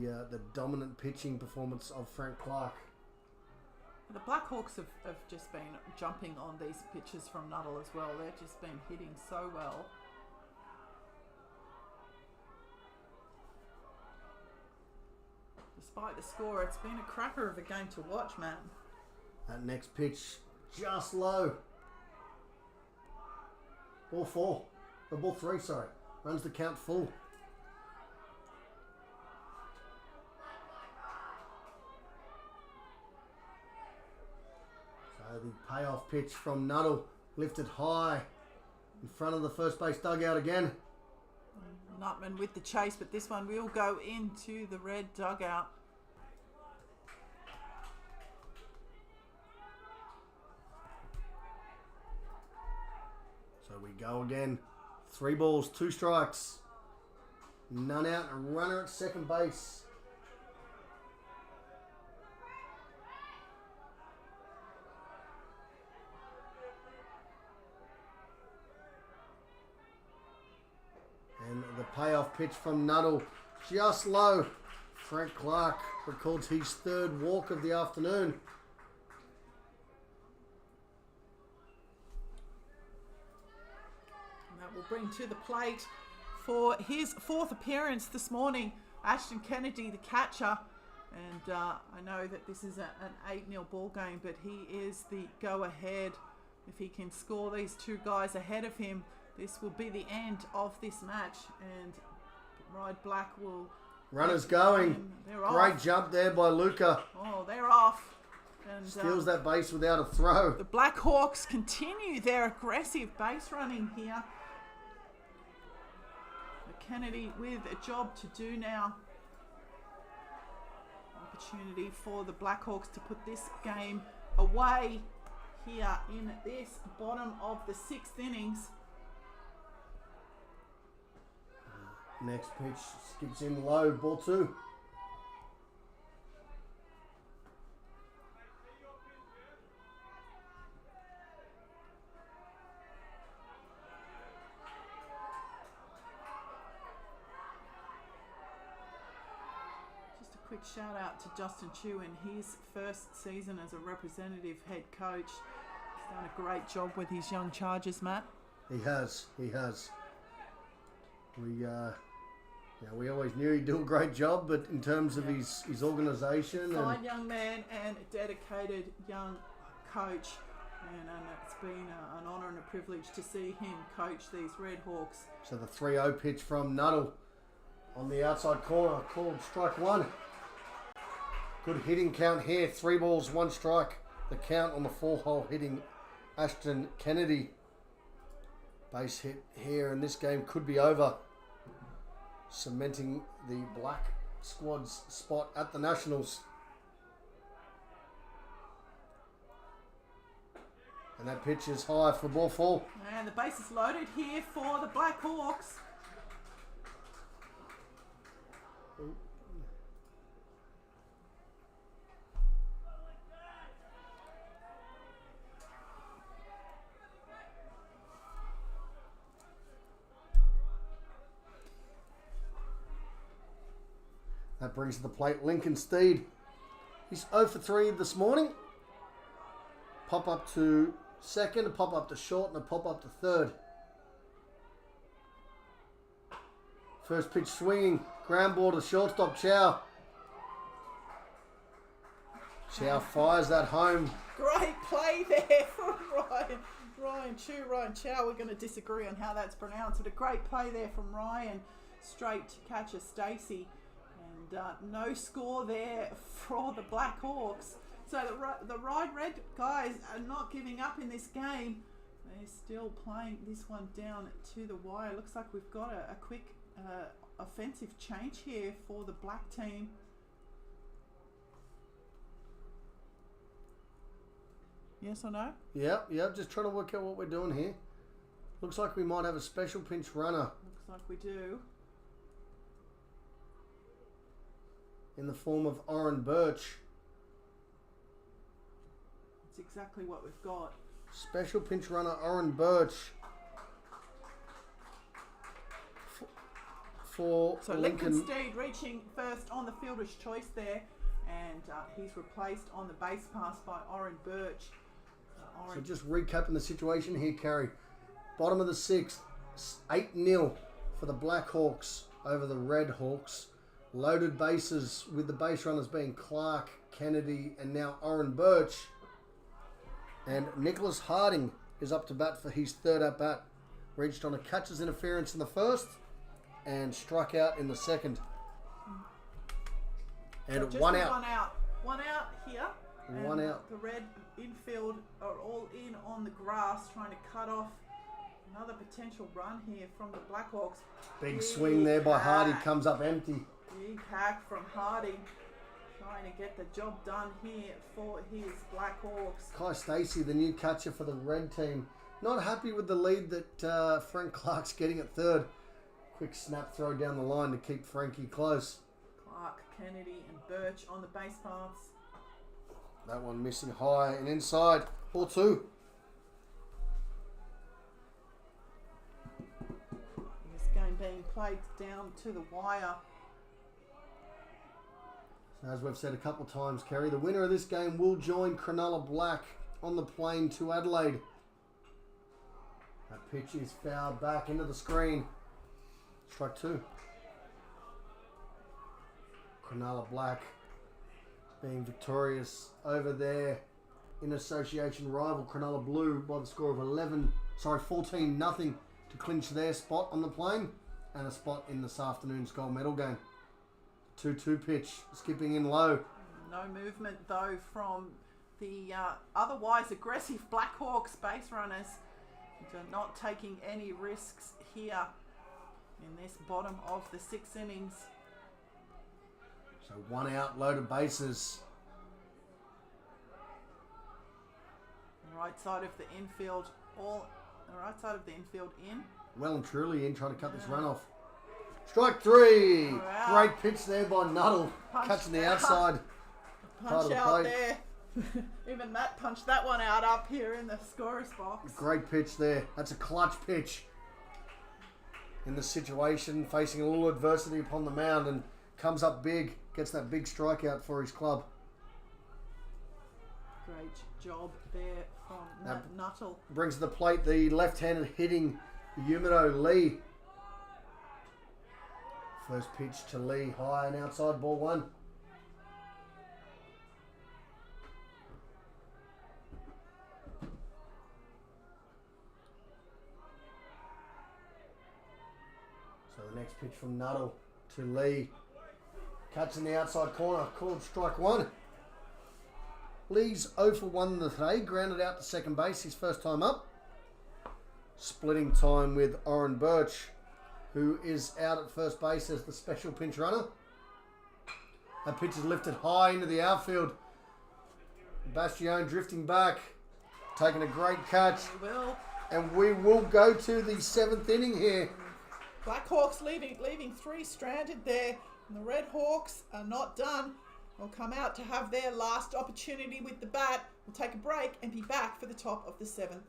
the dominant pitching performance of Frank Clark. The Blackhawks have just been jumping on these pitches from Nuttall as well. They've just been hitting so well. Despite the score, it's been a cracker of a game to watch, man. That next pitch, just low. Ball 4. Or ball 3, sorry. Runs the count full. The payoff pitch from Nuttall, lifted high in front of the first base dugout again. Nutman with the chase, but this one will go into the red dugout. So we go again. 3 balls, 2 strikes. None out, a runner at second base. And the payoff pitch from Nuttall, just low. Frank Clark records his 3rd walk of the afternoon. And that will bring to the plate for his 4th appearance this morning, Ashton Kennedy, the catcher. And I know that this is an 8-0 ball game, but he is the go-ahead. If he can score these 2 guys ahead of him, this will be the end of this match, and Ryde Black will... Runners going. Great jump there by Luca. Oh, they're off. And steals that base without a throw. The Blackhawks continue their aggressive base running here. Kennedy with a job to do now. Opportunity for the Blackhawks to put this game away here in this bottom of the 6th innings. Next pitch skips in low, ball 2. Just a quick shout out to Justin Chu in his first season as a representative head coach. He's done a great job with his young Chargers, Matt. He has. We Now, we always knew he'd do a great job, but in terms of his organisation... Fine young man and a dedicated young coach. And it's been an honour and a privilege to see him coach these Red Hawks. So the 3-0 pitch from Nuttall on the outside corner, called strike one. Good hitting count here, 3 balls, 1 strike. The count on the 4-hole hitting Ashton Kennedy. Base hit here, and this game could be over, cementing the black squad's spot at the Nationals. And that pitch is high for ball 4. And the base is loaded here for the Black Hawks. That brings to the plate Lincoln Steed. He's 0 for 3 this morning. Pop up to second, a pop up to short, and a pop up to third. First pitch swinging. Ground ball to shortstop Chow. Chow fires that home. Great play there from Ryan Chow. We're going to disagree on how that's pronounced, but a great play there from Ryan. Straight to catcher Stacey. And no score there for the Black Hawks. So the Ryde Red guys are not giving up in this game. They're still playing this one down to the wire. Looks like we've got a quick offensive change here for the black team. Yes or no? Yep, just trying to work out what we're doing here. Looks like we might have a special pinch runner. Looks like we do. In the form of Oren Birch. That's exactly what we've got. Special pinch runner Oren Birch. For so Lincoln Steed reaching first on the fielder's choice there. And he's replaced on the base pass by Oren Birch. So just recapping the situation here, Carrie. Bottom of the 6th, 8-0 for the Black Hawks over the Red Hawks. Loaded bases with the base runners being Clark, Kennedy, and now Oren Birch. And Nicholas Harding is up to bat for his 3rd at-bat. Reached on a catcher's interference in the 1st and struck out in the 2nd. And so one out. One out here. One out. The red infield are all in on the grass trying to cut off another potential run here from the Blackhawks. Big swing there by Hardy, comes up empty. Big hack from Hardy, trying to get the job done here for his Blackhawks. Kai Stacey, the new catcher for the red team, not happy with the lead that Frank Clark's getting at 3rd. Quick snap throw down the line to keep Frankie close. Clark, Kennedy and Birch on the base paths. That one missing high and inside. Ball 2. This game being played down to the wire. So as we've said a couple of times, Kerry, the winner of this game will join Cronulla Black on the plane to Adelaide. That pitch is fouled back into the screen. Strike 2. Cronulla Black being victorious over there in association rival Cronulla Blue by the score of 14-0 to clinch their spot on the plane and a spot in this afternoon's gold medal game. 2-2 pitch, skipping in low. No movement though from the otherwise aggressive Blackhawks base runners. They're not taking any risks here in this bottom of the 6 innings. So 1 out, loaded bases. The right side of the infield, in. Well and truly in, trying to cut this run off. Strike 3. Wow. Great pitch there by Nuttall, catching the outside part of the Punch out plate. there. Even Matt punched that one out up here in the scorer's box. Great pitch there. That's a clutch pitch in the situation, facing a little adversity upon the mound, and comes up big, gets that big strikeout for his club. Great job there from Matt Nuttall. Brings to the plate the left-handed hitting Yumino Lee First pitch to Lee, high and outside, ball one. So the next pitch from Nuttall to Lee. Catch in the outside corner, called strike one. Lee's 0 for 1 today, grounded out to second base, his first time up. Splitting time with Oren Birch, who is out at first base as the special pinch runner. That pitch is lifted high into the outfield. Bastione drifting back, taking a great catch. And we will go to the 7th inning here. Blackhawks leaving 3 stranded there. And the Red Hawks are not done. They'll come out to have their last opportunity with the bat. We'll take a break and be back for the top of the 7th.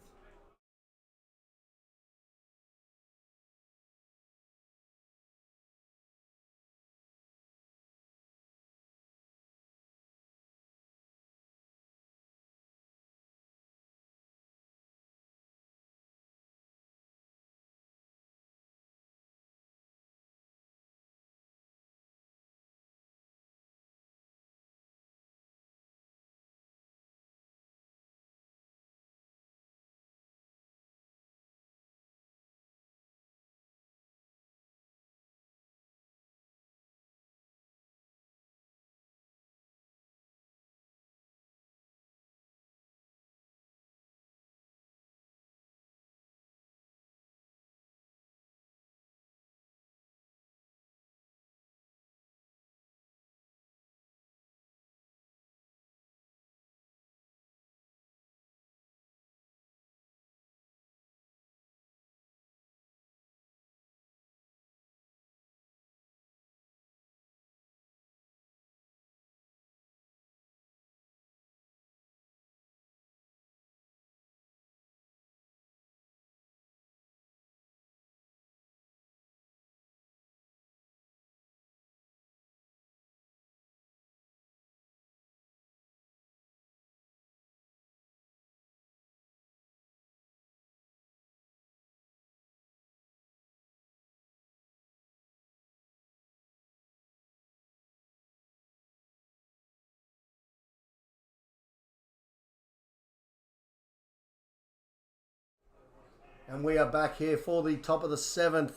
And we are back here for the top of the 7th.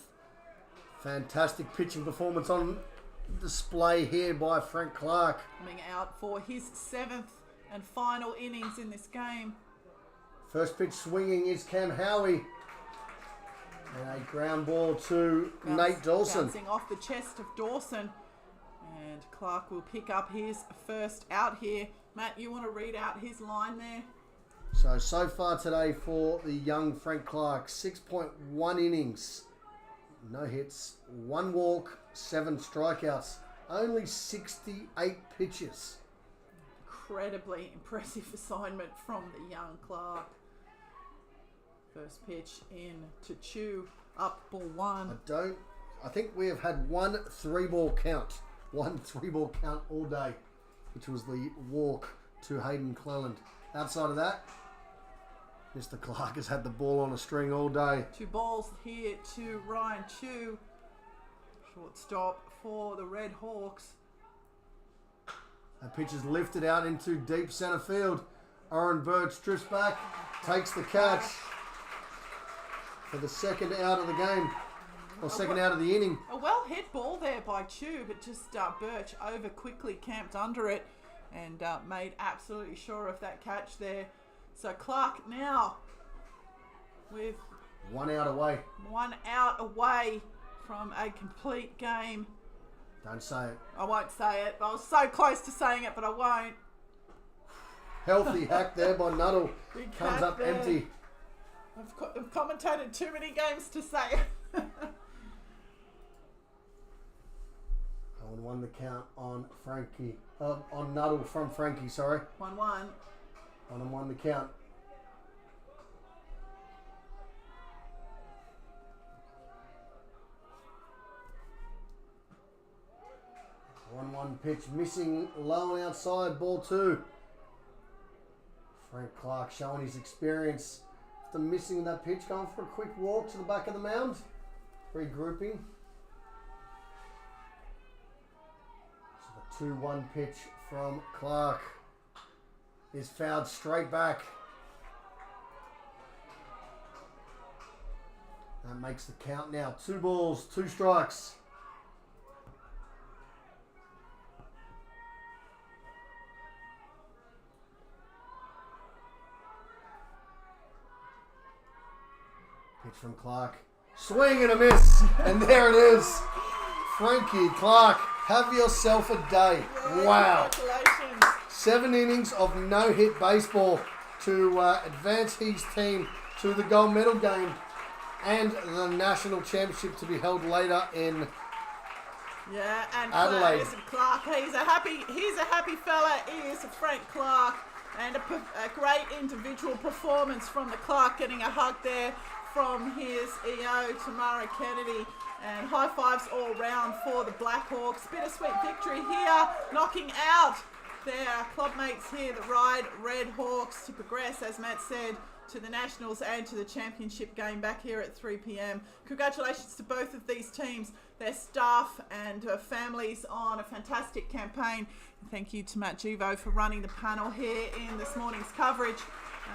Fantastic pitching performance on display here by Frank Clark. Coming out for his 7th and final innings in this game. First pitch swinging is Cam Howie. And a ground ball to Nate Dawson. Bouncing off the chest of Dawson. And Clark will pick up his first out here. Matt, you want to read out his line there? So far today for the young Frank Clark, 6.1 innings. No hits, 1 walk, 7 strikeouts. Only 68 pitches. Incredibly impressive assignment from the young Clark. First pitch in to Chew, up ball 1. I think we have had 1 3-ball count. 1 3-ball count all day, which was the walk to Hayden Clelland. Outside of that, Mr. Clark has had the ball on a string all day. 2 balls here to Ryan Chew. Shortstop for the Red Hawks. That pitch is lifted out into deep centre field. Oren Birch drifts back, takes the catch for the second out of the game, or second out of the inning. A well-hit ball there by Chew, but just Birch over quickly camped under it and made absolutely sure of that catch there. So Clark now with 1 out away. 1 out away from a complete game. Don't say it. I won't say it. I was so close to saying it, but I won't. Healthy hack there by Nuttall. Big Comes up there. empty. I've commentated too many games to say it. 0-1 the count on Frankie. On Nuttall from Frankie, sorry. 1-1. 1-1 the count. One pitch missing low and outside, ball 2. Frank Clark showing his experience after missing that pitch, going for a quick walk to the back of the mound. Regrouping. 2-1 pitch from Clark is fouled straight back. That makes the count now. 2 balls, 2 strikes. Pitch from Clark. Swing and a miss. And there it is. Frankie Clark, have yourself a day. Wow. Congratulations. 7 innings of no-hit baseball to advance his team to the gold medal game and the national championship to be held later in Yeah, and Adelaide. Clark, he's a happy fella, is Frank Clark, and a great individual performance from the Clark, getting a hug there from his EO, Tamara Kennedy, and high fives all round for the Blackhawks. Bittersweet victory here, knocking out their clubmates here, the Ryde Red Hawks, to progress, as Matt said, to the Nationals and to the championship game back here at 3 p.m. Congratulations to both of these teams, their staff and families on a fantastic campaign. And thank you to Matt Juvo for running the panel here in this morning's coverage.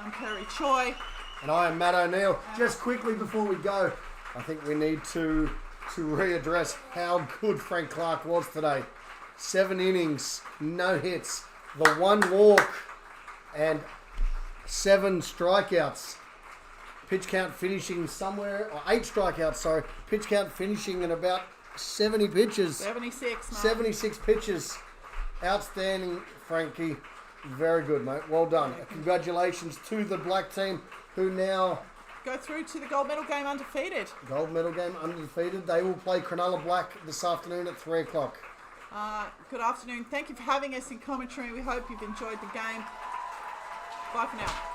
I'm Kerry Choi. And I am Matt O'Neill. Just quickly before we go, I think we need to readdress how good Frank Clark was today. 7 innings, no hits, the 1 walk, and 7 strikeouts. Pitch count finishing somewhere, or 8 strikeouts, sorry. Pitch count finishing in about 70 pitches. 76, mate. 76 pitches. Outstanding, Frankie. Very good, mate. Well done. Congratulations to the black team who now go through to the gold medal game undefeated. Gold medal game undefeated. They will play Cronulla Black this afternoon at 3 o'clock. Good afternoon. Thank you for having us in commentary. We hope you've enjoyed the game. Bye for now.